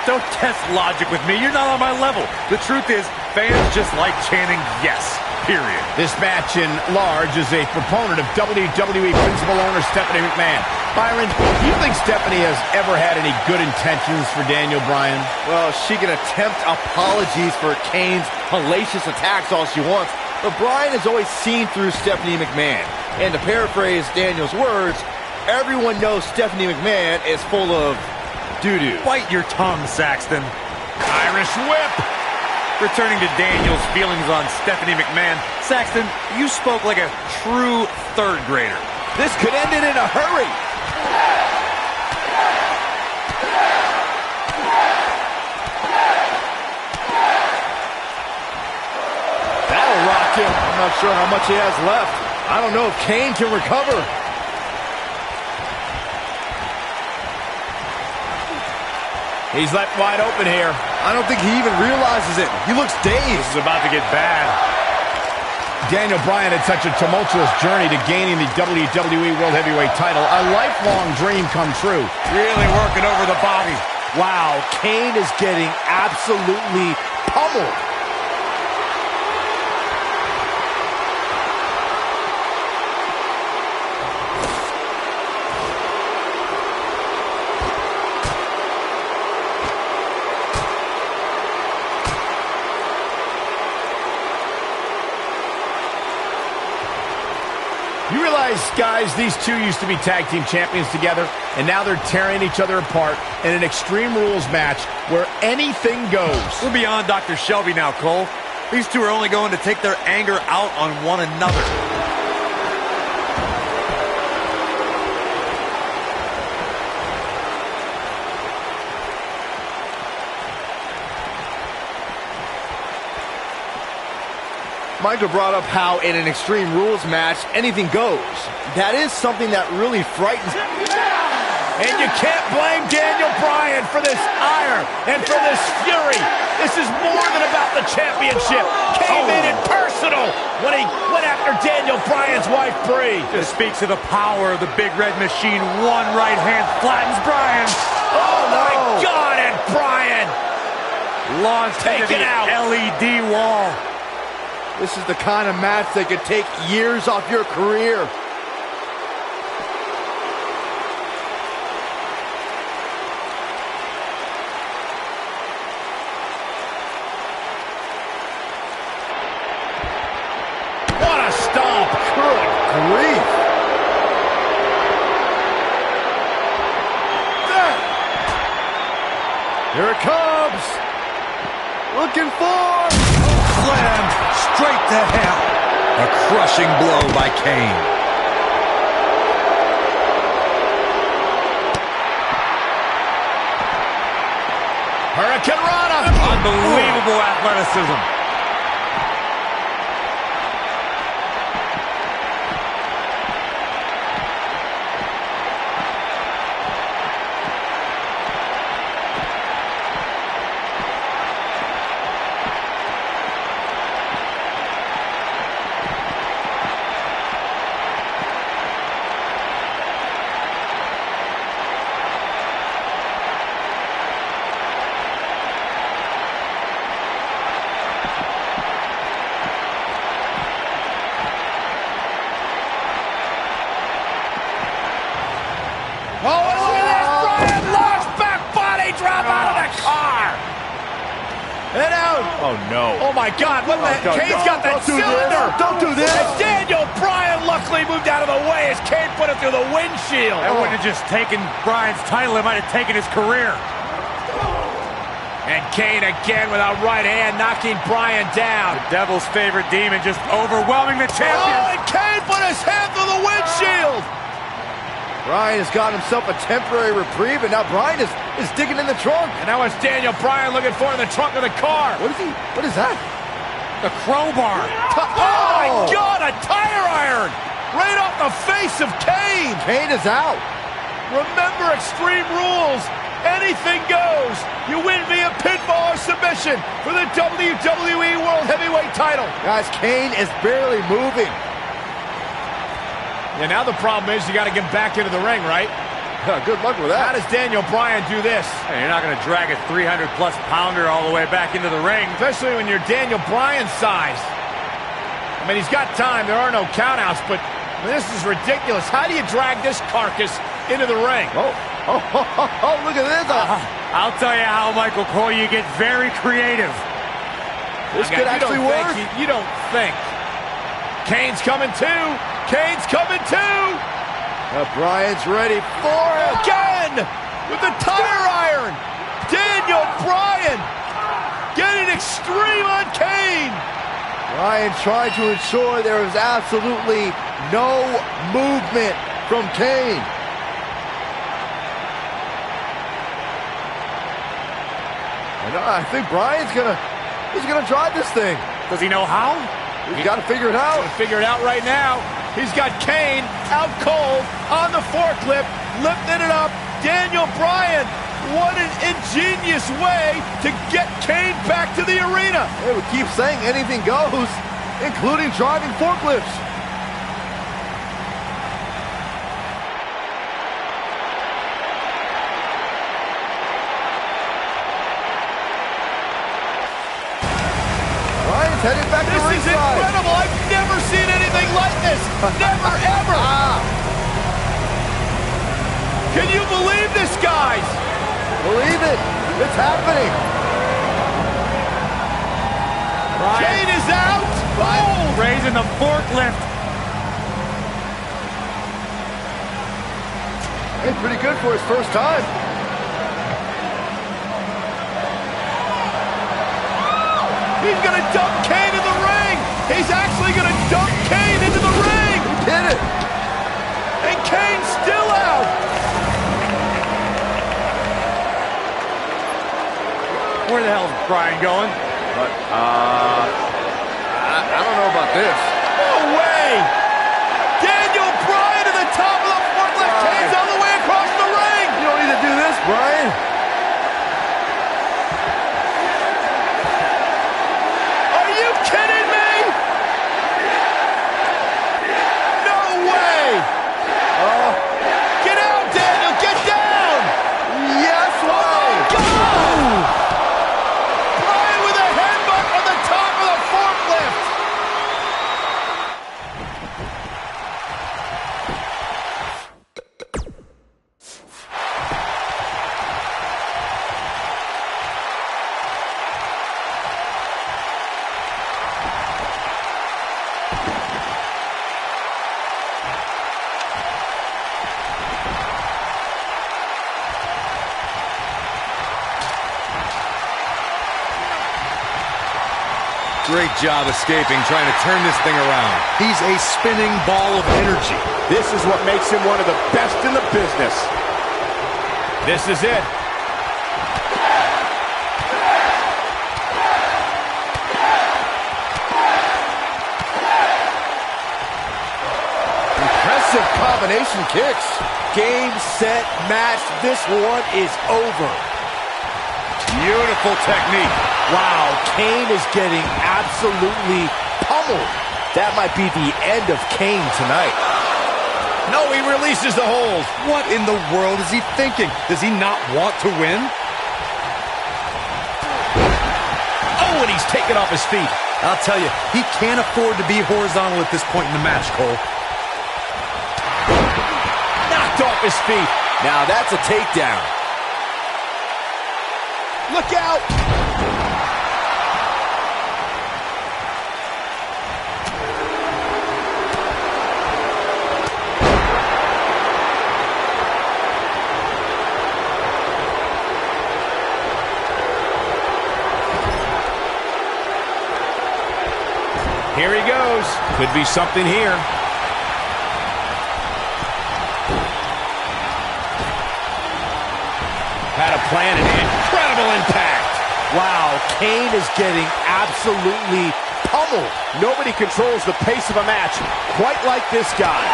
Speaker 3: Don't test logic with me. You're not on my level. The truth is, fans just like chanting yes, period.
Speaker 1: This match in large is a proponent of WWE principal owner Stephanie McMahon. Byron, do you think Stephanie has ever had any good intentions for Daniel Bryan?
Speaker 2: Well, she can attempt apologies for Kane's hellacious attacks all she wants, but Bryan has always seen through Stephanie McMahon. And to paraphrase Daniel's words, everyone knows Stephanie McMahon is full of doo-doo.
Speaker 3: Bite your tongue, Saxton.
Speaker 1: Irish whip.
Speaker 3: Returning to Daniel's feelings on Stephanie McMahon, Saxton, you spoke like a true third grader.
Speaker 1: This could end it in a hurry.
Speaker 2: That'll rock him. I'm not sure how much he has left. I don't know if Kane can recover.
Speaker 1: He's left wide open here.
Speaker 2: I don't think he even realizes it. He looks dazed.
Speaker 3: This is about to get bad.
Speaker 1: Daniel Bryan had such a tumultuous journey to gaining the WWE World Heavyweight title. A lifelong dream come true.
Speaker 3: Really working over the body.
Speaker 2: Wow, Kane is getting absolutely pummeled.
Speaker 1: You realize, guys, these two used to be tag team champions together, and now they're tearing each other apart in an Extreme Rules match where anything goes.
Speaker 3: We're beyond Dr. Shelby now, Cole. These two are only going to take their anger out on one another.
Speaker 2: Michael brought up how in an Extreme Rules match, anything goes. That is something that really frightens.
Speaker 1: And you can't blame Daniel Bryan for this ire and for this fury. This is more than about the championship. Came in personal when he went after Daniel Bryan's wife, Brie.
Speaker 3: This speaks to the power of the Big Red Machine. One right hand flattens Bryan.
Speaker 1: Oh, my God, and Bryan
Speaker 3: launched into the LED wall.
Speaker 2: This is the kind of match that could take years off your career.
Speaker 1: What a stomp.
Speaker 2: Good grief. Here it comes. Looking for...
Speaker 3: Slam straight to hell. A crushing blow by Kane.
Speaker 1: Hurricane Rana.
Speaker 3: Unbelievable athleticism.
Speaker 1: Oh, and look at this. Bryan launch back body drop out of the car. And out.
Speaker 2: Oh, no.
Speaker 1: Oh, my God. What the? Kane's got that cylinder.
Speaker 2: Don't do this.
Speaker 1: And Daniel Bryan luckily moved out of the way as Kane put it through the windshield.
Speaker 3: That wouldn't have just taken Bryan's title. It might have taken his career.
Speaker 1: And Kane again with a right hand knocking Bryan down.
Speaker 3: The devil's favorite demon just overwhelming the champion.
Speaker 1: Oh, and Kane put his hand through the windshield.
Speaker 2: Bryan has got himself a temporary reprieve, and now Bryan is digging in the trunk.
Speaker 1: And now it's Daniel Bryan looking for in the trunk of the car.
Speaker 2: What is that?
Speaker 3: The crowbar.
Speaker 1: Oh, my God, a tire iron. Right off the face of Kane.
Speaker 2: Kane is out.
Speaker 1: Remember Extreme Rules. Anything goes. You win via pinfall or submission for the WWE World Heavyweight title.
Speaker 2: Guys, Kane is barely moving.
Speaker 1: Yeah, now the problem is you got to get back into the ring, right?
Speaker 2: Good luck with that.
Speaker 1: How does Daniel Bryan do this?
Speaker 3: Hey, you're not going to drag a 300-plus pounder all the way back into the ring.
Speaker 1: Especially when you're Daniel Bryan's size. I mean, he's got time. There are no countouts, but this is ridiculous. How do you drag this carcass into the ring?
Speaker 2: Oh, look at this.
Speaker 3: I'll tell you how, Michael Cole, you get very creative.
Speaker 2: This could actually work.
Speaker 1: You don't think. Kane's coming too. Kane's coming too.
Speaker 2: Bryan's ready for it.
Speaker 1: Again with the tire iron. Daniel Bryan getting extreme on Kane.
Speaker 2: Bryan trying to ensure there is absolutely no movement from Kane. I think Bryan's gonna drive this thing.
Speaker 3: Does he know how?
Speaker 2: He's got to figure it out.
Speaker 1: Figure it out right now. He's got Kane out cold on the forklift, lifting it up. Daniel Bryan, what an ingenious way to get Kane back to the arena.
Speaker 2: They would keep saying anything goes, including driving forklifts. Bryan's headed back to
Speaker 1: This is
Speaker 2: ringside.
Speaker 1: incredible. I've never seen anything like this. Never, ever. Can you believe this, guys?
Speaker 2: Believe it. It's happening.
Speaker 1: Kane is out. Oh!
Speaker 3: Raising the forklift.
Speaker 2: Hey, pretty good for his first time.
Speaker 1: He's going to dump Kane in the ring. He's actually going to dump Kane into the ring.
Speaker 2: He did it.
Speaker 1: And Kane's still out.
Speaker 3: Where the hell is Bryan going?
Speaker 2: I don't know about this.
Speaker 1: No way. Daniel Bryan to the top of the forklift. Kane's on the way across the ring.
Speaker 2: You don't need to do this, Bryan.
Speaker 1: Are you kidding me? No way. Get out, Daniel. Get down.
Speaker 2: Yes way.
Speaker 1: God. Bryan with a headbutt on the top of the forklift.
Speaker 3: Great job escaping, trying to turn this thing around.
Speaker 7: He's a spinning ball of energy.
Speaker 6: This is what makes him one of the best in the business.
Speaker 1: This is it.
Speaker 2: Impressive combination kicks.
Speaker 6: Game, set, match. This one is over.
Speaker 3: Beautiful technique.
Speaker 6: Wow, Kane is getting absolutely pummeled. That might be the end of Kane tonight.
Speaker 1: No, he releases the hold.
Speaker 7: What in the world is he thinking? Does he not want to win?
Speaker 1: Oh, and he's taken off his feet.
Speaker 7: I'll tell you, he can't afford to be horizontal at this point in the match, Cole.
Speaker 1: Knocked off his feet.
Speaker 2: Now that's a takedown. Look out!
Speaker 1: Here he goes. Could be something here. Had a plan and incredible impact.
Speaker 2: Wow, Kane is getting absolutely pummeled.
Speaker 6: Nobody controls the pace of a match quite like this guy.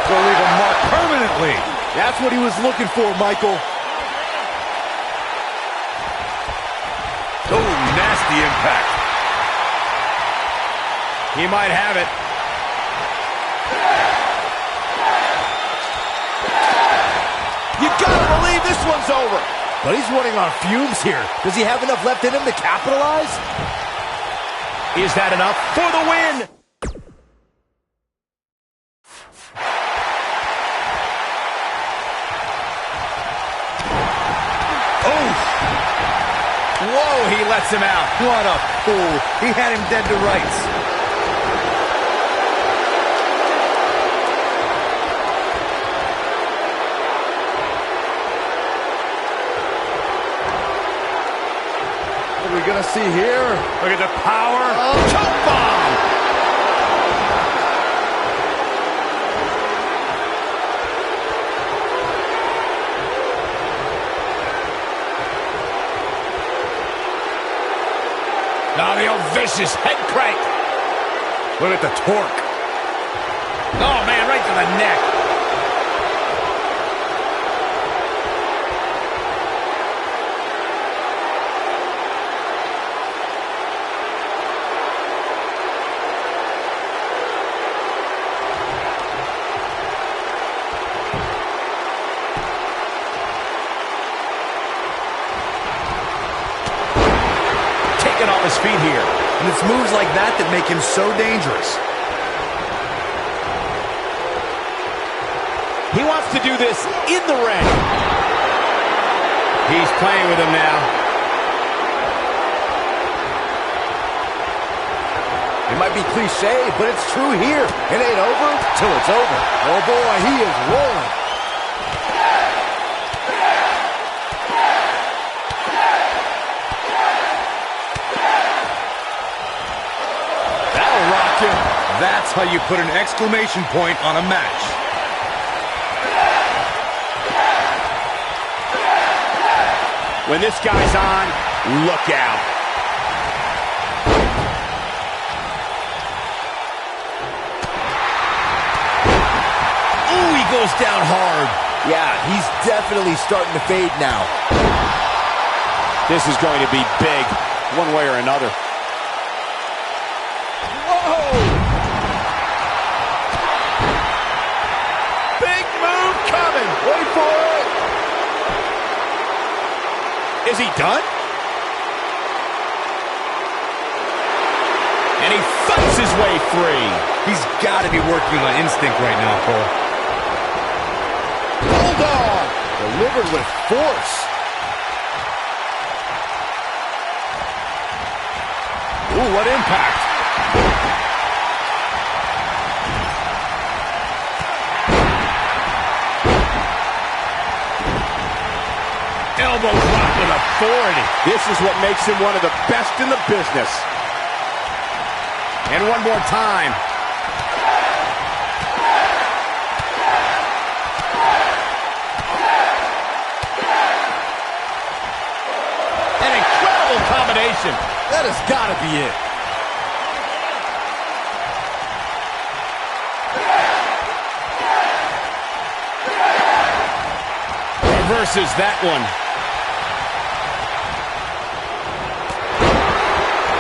Speaker 3: Gonna leave a mark permanently.
Speaker 2: That's what he was looking for, Michael.
Speaker 3: Oh, nasty impact.
Speaker 1: He might have it.
Speaker 2: You gotta believe this one's over. But he's running on fumes here. Does he have enough left in him to capitalize?
Speaker 1: Is that enough for the win? Whoa, he lets him out.
Speaker 3: What a fool. He had him dead to rights.
Speaker 2: What are we gonna see here?
Speaker 3: Look at the power.
Speaker 1: Choke bomb. Now the old vicious head crank.
Speaker 3: Look at the torque.
Speaker 1: Oh, man, right to the neck. Taking off his feet here.
Speaker 7: And it's moves like that that make him so dangerous.
Speaker 6: He wants to do this in the ring.
Speaker 1: He's playing with him now.
Speaker 2: It might be cliche, but it's true here. It ain't over till it's over. Oh boy, he is rolling.
Speaker 1: That'll rock him.
Speaker 3: That's how you put an exclamation point on a match.
Speaker 6: When this guy's on, look out.
Speaker 1: Ooh, he goes down hard.
Speaker 2: Yeah, he's definitely starting to fade now.
Speaker 6: This is going to be big, one way or another.
Speaker 1: Whoa! Big move coming. Wait for it. Is he done? And he fights his way free.
Speaker 3: He's got to be working on instinct right now, Cole.
Speaker 2: Bulldog! Delivered with force.
Speaker 1: Ooh, what impact. Elbow drop with authority.
Speaker 6: This is what makes him one of the best in the business.
Speaker 1: And one more time. An incredible combination.
Speaker 2: That has got to be it.
Speaker 1: Reverses that one.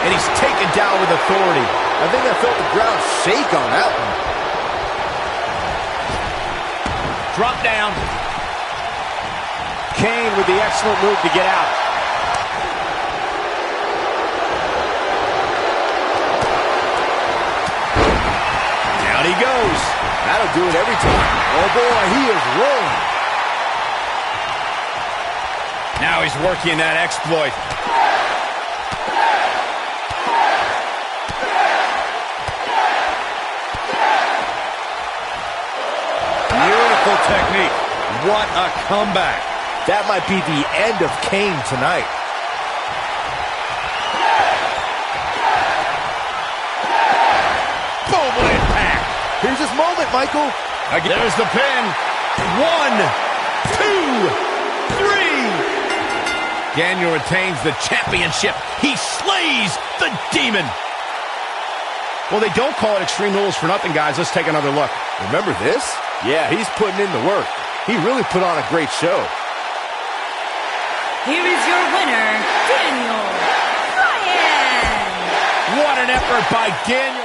Speaker 1: And he's taken down with authority.
Speaker 2: I think I felt the ground shake on that one.
Speaker 1: Drop down.
Speaker 6: Kane with the excellent move to get out.
Speaker 1: moves.
Speaker 2: That'll do it every time. Oh, boy, he is rolling.
Speaker 1: Now he's working that exploit.
Speaker 3: Beautiful technique. What a comeback.
Speaker 2: That might be the end of Kane tonight.
Speaker 1: Boom, what impact.
Speaker 2: Here's his moment, Michael.
Speaker 1: Again. There's the pin. 1, 2, 3. Daniel retains the championship. He slays the demon. Well, they don't call it Extreme Rules for nothing, guys. Let's take another look.
Speaker 2: Remember this? Yeah, he's putting in the work. He really put on a great show.
Speaker 5: Here is your winner, Daniel Bryan.
Speaker 1: What an effort by Daniel.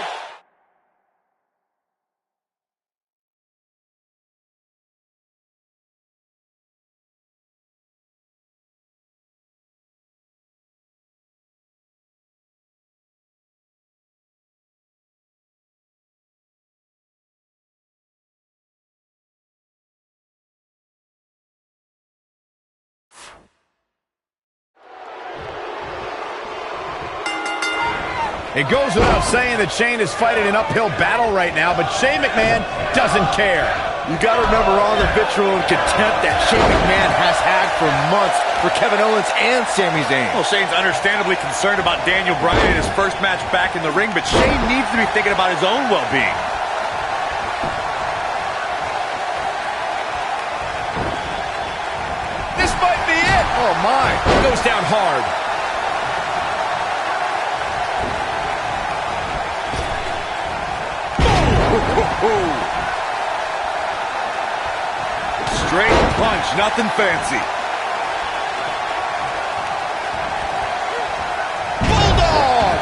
Speaker 1: It goes without saying that Shane is fighting an uphill battle right now, but Shane McMahon doesn't care.
Speaker 2: You got to remember all the vitriol and contempt that Shane McMahon has had for months for Kevin Owens and Sami Zayn.
Speaker 3: Well, Shane's understandably concerned about Daniel Bryan in his first match back in the ring, but Shane needs to be thinking about his own well-being.
Speaker 1: This might be it. Oh, my. He goes down hard.
Speaker 3: Straight punch, nothing fancy.
Speaker 1: Bulldog!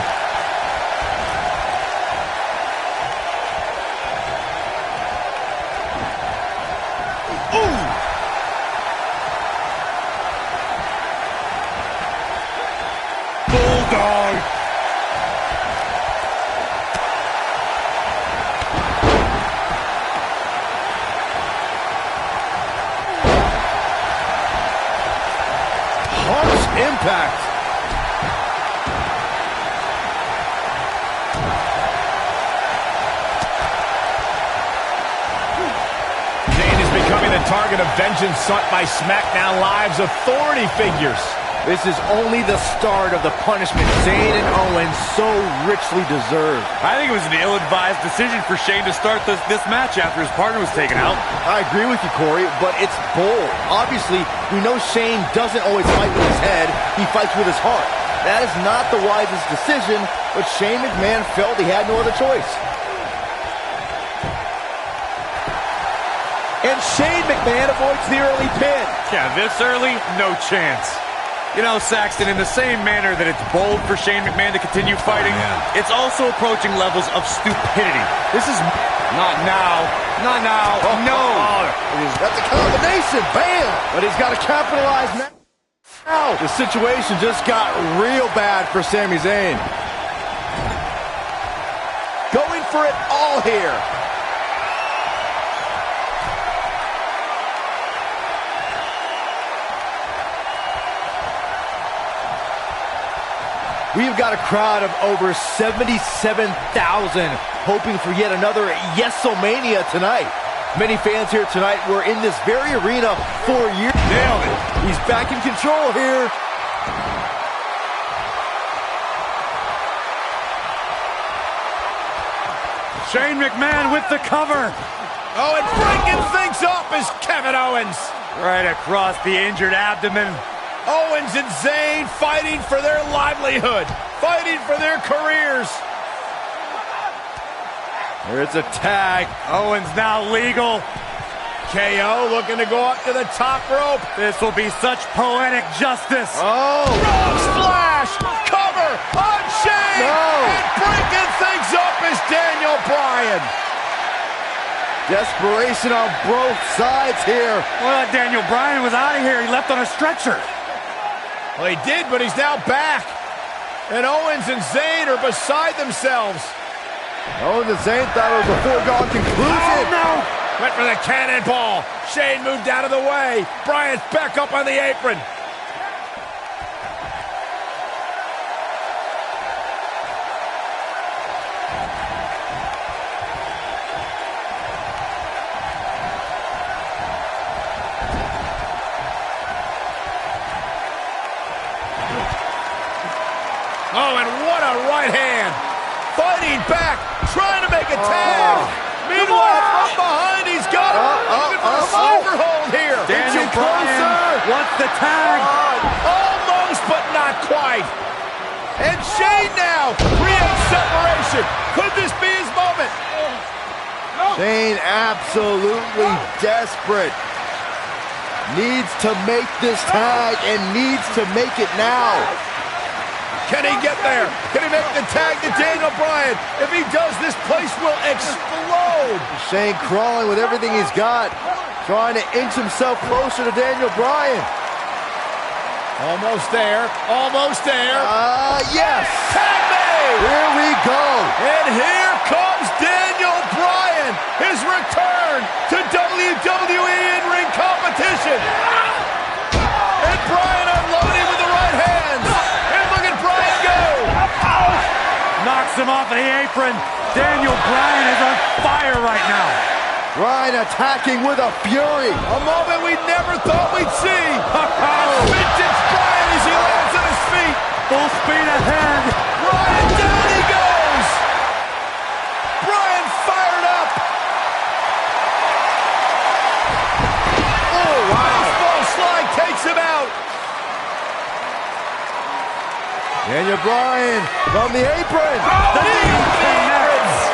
Speaker 1: Ooh!
Speaker 3: Bulldog!
Speaker 2: Impact.
Speaker 1: Zayn is becoming the target of vengeance sought by SmackDown Live's authority figures.
Speaker 2: This is only the start of the punishment Zayn and Owens so richly deserve.
Speaker 3: I think it was an ill-advised decision for Shane to start this match after his partner was taken out.
Speaker 2: I agree with you, Corey, but it's bold. Obviously, we know Shane doesn't always fight with his head. He fights with his heart. That is not the wisest decision, but Shane McMahon felt he had no other choice. And Shane McMahon avoids the early pin.
Speaker 3: Yeah, this early, no chance. You know, Saxton, in the same manner that it's bold for Shane McMahon to continue fighting, it's also approaching levels of stupidity. This is not now. Not now. Oh, no.
Speaker 2: That's a combination. Bam! But he's got to capitalize now. The situation just got real bad for Sami Zayn. Going for it all here. We've got a crowd of over 77,000 hoping for yet another Yes-O-Mania tonight. Many fans here tonight were in this very arena for years.
Speaker 3: Nailed it.
Speaker 2: He's back in control here.
Speaker 3: Shane McMahon with the cover.
Speaker 1: Oh, and breaking things up is Kevin Owens.
Speaker 3: Right across the injured abdomen.
Speaker 1: Owens and Zayn fighting for their livelihood, fighting for their careers.
Speaker 3: There's a tag. Owens now legal.
Speaker 1: KO looking to go up to the top rope.
Speaker 3: This will be such poetic justice.
Speaker 2: Oh!
Speaker 1: Frog splash! Cover on Shane!
Speaker 2: No!
Speaker 1: And breaking things up is Daniel Bryan.
Speaker 2: Desperation on both sides here.
Speaker 3: Well, Daniel Bryan was out of here. He left on a stretcher.
Speaker 1: Well, he did, but he's now back. And Owens and Zayn are beside themselves.
Speaker 2: Oh, the Zayn thought it was a foregone conclusion.
Speaker 1: Oh, no! Went for the cannonball. Shane moved out of the way. Bryan's back up on the apron. Oh, and what a right hand. Fighting back, trying to make a tag. Meanwhile, from behind, he's got him. Looking for a sleeper hold here.
Speaker 3: Daniel Bryan wants the tag.
Speaker 1: Almost, but not quite. And Shane now creates separation. Could this be his moment?
Speaker 2: Shane absolutely desperate. Needs to make this tag and needs to make it now.
Speaker 1: Can he get there? Can he make the tag to Daniel Bryan? If he does, this place will explode.
Speaker 2: Shane crawling with everything he's got, trying to inch himself closer to Daniel Bryan.
Speaker 1: Almost there. Almost there.
Speaker 2: Yes.
Speaker 1: Tag made.
Speaker 2: Here we go.
Speaker 1: And here comes Daniel Bryan. His return to WWE in-ring competition. And Bryan unloading with the right hands. And look at Bryan go.
Speaker 3: Knocks him off of the apron. Daniel Bryan is on fire right now.
Speaker 2: Bryan attacking with a fury.
Speaker 1: A moment we never thought we'd see. Vintage Bryan as he lands on his feet.
Speaker 3: Full speed ahead.
Speaker 1: Bryan, down he goes. Bryan fired up.
Speaker 2: Oh, wow.
Speaker 1: Baseball slide takes him out.
Speaker 2: Daniel Bryan from the apron.
Speaker 3: The knee connects.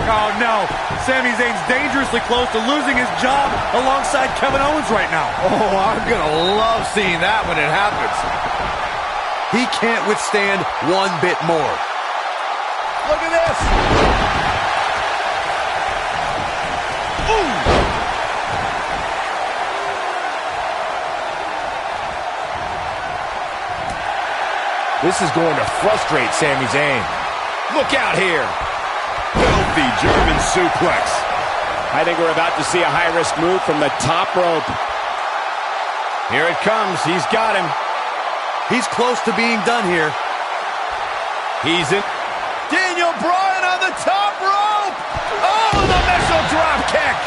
Speaker 3: Oh no, Sami Zayn's dangerously close to losing his job alongside Kevin Owens right now.
Speaker 7: Oh, I'm gonna love seeing that when it happens. He can't withstand one bit more.
Speaker 1: Look at this. Ooh. This is going to frustrate Sami Zayn. Look out here.
Speaker 7: Filthy German suplex.
Speaker 6: I think we're about to see a high-risk move from the top rope.
Speaker 1: Here it comes. He's got him.
Speaker 7: He's close to being done here.
Speaker 1: He's in. Daniel Bryan on the top rope. Oh, the missile drop kick.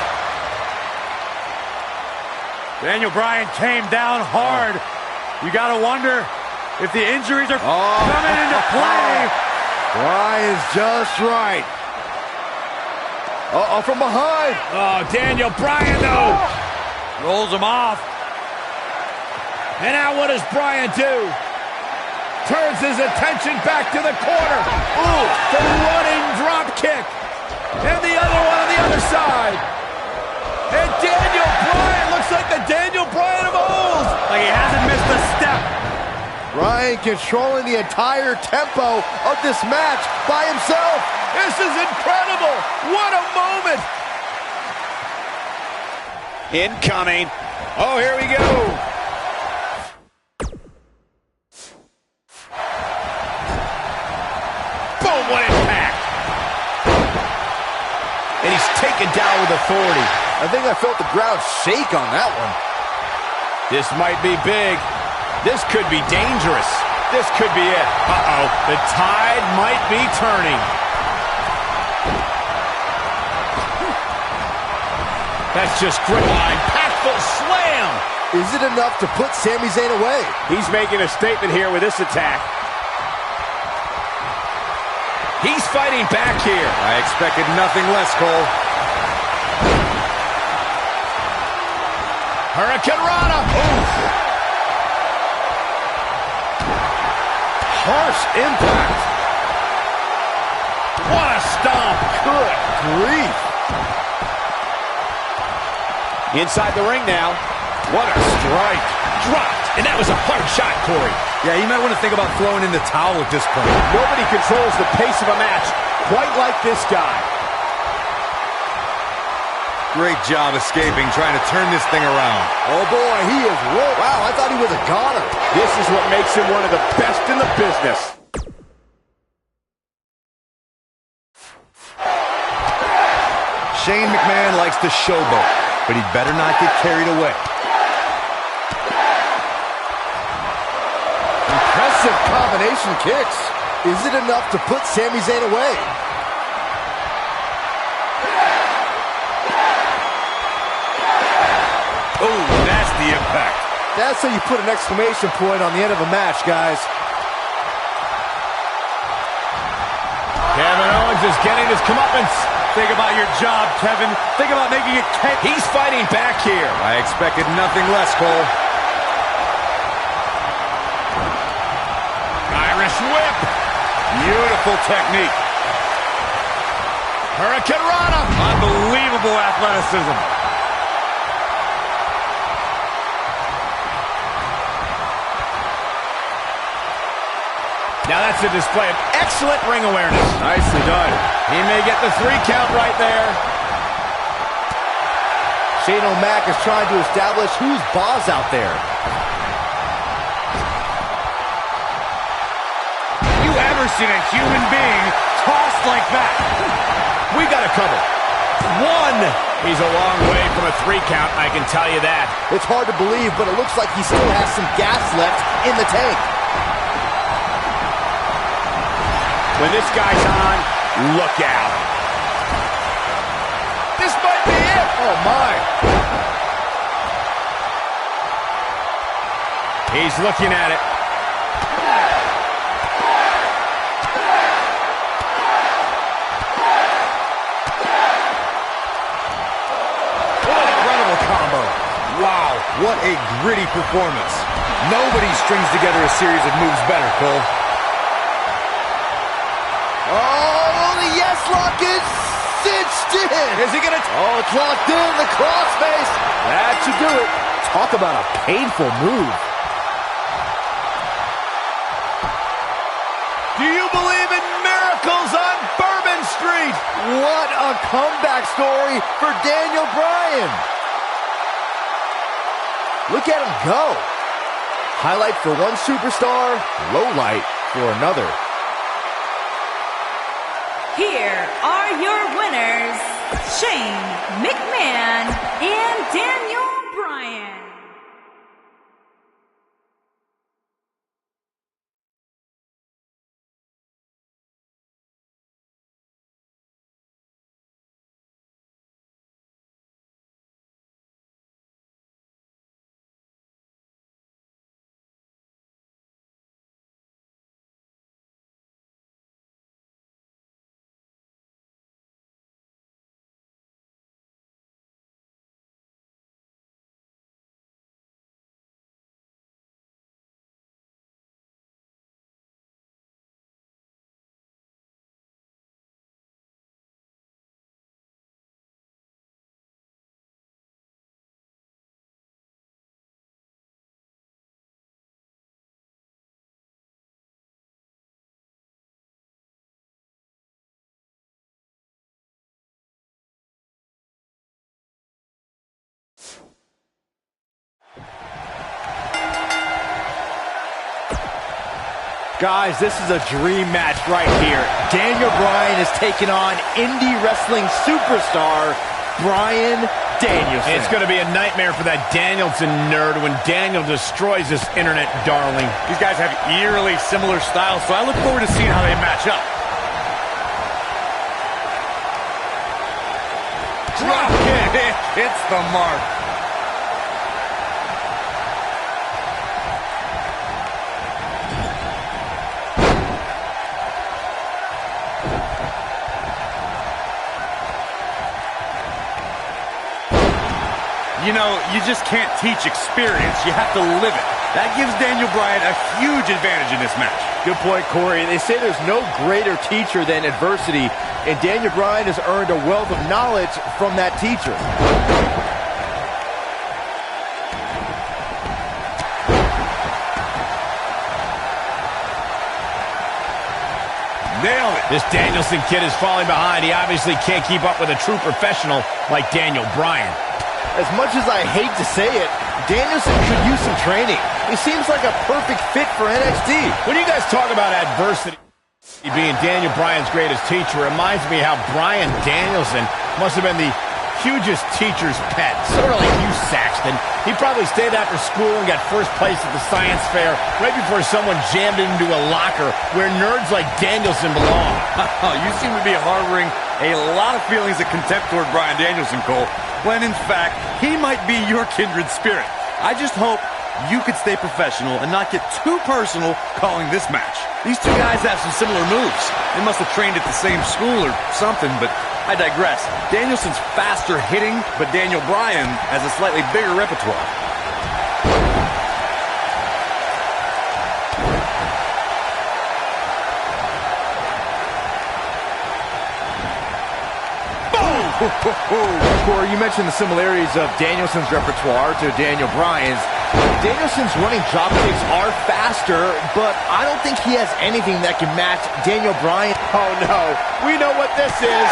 Speaker 3: Daniel Bryan came down hard. You gotta wonder if the injuries are coming into play.
Speaker 2: Bryan's just right. Uh-oh, from behind.
Speaker 1: Oh, Daniel Bryan, though.
Speaker 3: Rolls him off.
Speaker 1: And now what does Bryan do? Turns his attention back to the corner. Ooh, the running drop kick. And the other one on the other side. And Daniel Bryan looks like the Daniel Bryan of old.
Speaker 3: Like he hasn't missed a step.
Speaker 2: Bryan controlling the entire tempo of this match by himself.
Speaker 1: This is incredible. What a moment.
Speaker 6: Incoming.
Speaker 1: Oh, here we go. Boom, what impact. And he's taken down with authority.
Speaker 2: I think I felt the ground shake on that one.
Speaker 1: This might be big. This could be dangerous. This could be it. Uh-oh. The tide might be turning. That's just great. Impactful slam.
Speaker 2: Is it enough to put Sami Zayn away?
Speaker 6: He's making a statement here with this attack.
Speaker 1: He's fighting back here.
Speaker 7: I expected nothing less, Cole.
Speaker 1: Hurricane Rana. Oof.
Speaker 2: Harsh impact.
Speaker 1: What a stomp.
Speaker 2: Good grief.
Speaker 6: Inside the ring now.
Speaker 1: What a strike. Dropped. And that was a hard shot, Corey.
Speaker 7: Yeah, you might want to think about throwing in the towel at this point.
Speaker 6: Nobody controls the pace of a match quite like this guy.
Speaker 7: Great job escaping, trying to turn this thing around.
Speaker 2: Oh boy, he is rolled. Wow, I thought he was a goner.
Speaker 6: This is what makes him one of the best in the business.
Speaker 7: Shane McMahon likes to showboat, but he'd better not get carried away.
Speaker 2: Impressive combination kicks. Is it enough to put Sami Zayn away?
Speaker 3: Oh, nasty impact.
Speaker 2: That's how you put an exclamation point on the end of a match, guys.
Speaker 1: Kevin Owens is getting his comeuppance.
Speaker 3: Think about your job, Kevin. Think about making it count.
Speaker 1: He's fighting back here.
Speaker 7: I expected nothing less, Cole.
Speaker 1: Irish whip.
Speaker 3: Beautiful technique.
Speaker 1: Hurricane Rana.
Speaker 3: Unbelievable athleticism.
Speaker 1: Now that's a display of excellent ring awareness.
Speaker 2: Nicely done.
Speaker 1: He may get the 3 count right there.
Speaker 2: Shane O'Mac is trying to establish who's boss out there.
Speaker 3: You ever seen a human being tossed like that?
Speaker 1: We got a cover. 1. He's a long way from a 3 count, I can tell you that.
Speaker 2: It's hard to believe, but it looks like he still has some gas left in the tank.
Speaker 6: When this guy's on, look out.
Speaker 1: This might be it.
Speaker 2: Oh, my.
Speaker 1: He's looking at it.
Speaker 3: Incredible combo.
Speaker 7: Wow, what a gritty performance. Nobody strings together a series of moves better, Cole.
Speaker 2: Oh, the yes lock is cinched in.
Speaker 1: Is he going to...
Speaker 2: Oh, it's locked in. The crossface. That should do it. Talk about a painful move.
Speaker 1: Do you believe in miracles on Bourbon Street?
Speaker 2: What a comeback story for Daniel Bryan. Look at him go. Highlight for one superstar, low light for another.
Speaker 5: Here are your winners, Shane McMahon and Daniel Bryan.
Speaker 2: Guys, this is a dream match right here. Daniel Bryan is taking on indie wrestling superstar Bryan Danielson.
Speaker 1: It's going to be a nightmare for that Danielson nerd when Daniel destroys this internet darling.
Speaker 3: These guys have eerily similar styles, so I look forward to seeing how they match up. Drop kick. Hits the mark. You know, you just can't teach experience. You have to live it. That gives Daniel Bryan a huge advantage in this match.
Speaker 2: Good point, Corey. They say there's no greater teacher than adversity, and Daniel Bryan has earned a wealth of knowledge from that teacher.
Speaker 3: Nailed it.
Speaker 1: This Danielson kid is falling behind. He obviously can't keep up with a true professional like Daniel Bryan.
Speaker 2: As much as I hate to say it, Danielson could use some training. He seems like a perfect fit for NXT.
Speaker 1: When you guys talk about adversity being Daniel Bryan's greatest teacher, it reminds me how Bryan Danielson must have been the hugest teacher's pet. Sort of like you, Saxton. He probably stayed after school and got first place at the science fair right before someone jammed into a locker where nerds like Danielson belong.
Speaker 3: You seem to be harboring a lot of feelings of contempt toward Bryan Danielson, Cole, when in fact, he might be your kindred spirit. I just hope you could stay professional and not get too personal calling this match. These two guys have some similar moves. They must have trained at the same school or something, but I digress. Danielson's faster hitting, but Daniel Bryan has a slightly bigger repertoire.
Speaker 2: Corey, you mentioned the similarities of Danielson's repertoire to Daniel Bryan's. Danielson's running dropkicks are faster, but I don't think he has anything that can match Daniel Bryan.
Speaker 6: Oh, no. We know what this is.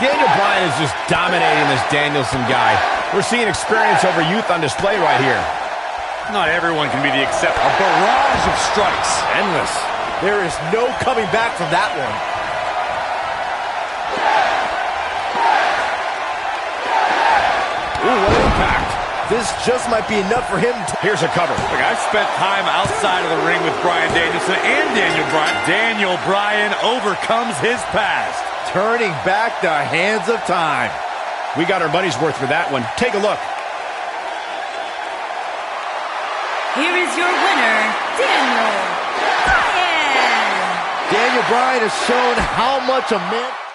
Speaker 1: Daniel Bryan is just dominating this Danielson guy. We're seeing experience over youth on display right here.
Speaker 3: Not everyone can be the exception. A barrage of strikes.
Speaker 2: Endless. There is no coming back from that one. Ooh, what impact. This just might be enough for him.
Speaker 1: Here's a cover.
Speaker 3: Look, I've spent time outside of the ring with Bryan Danielson and Daniel Bryan. Daniel Bryan overcomes his past.
Speaker 2: Turning back the hands of time.
Speaker 1: We got our money's worth for that one. Take a look.
Speaker 5: Here is your winner, Daniel Bryan.
Speaker 2: Daniel Bryan has shown how much a man...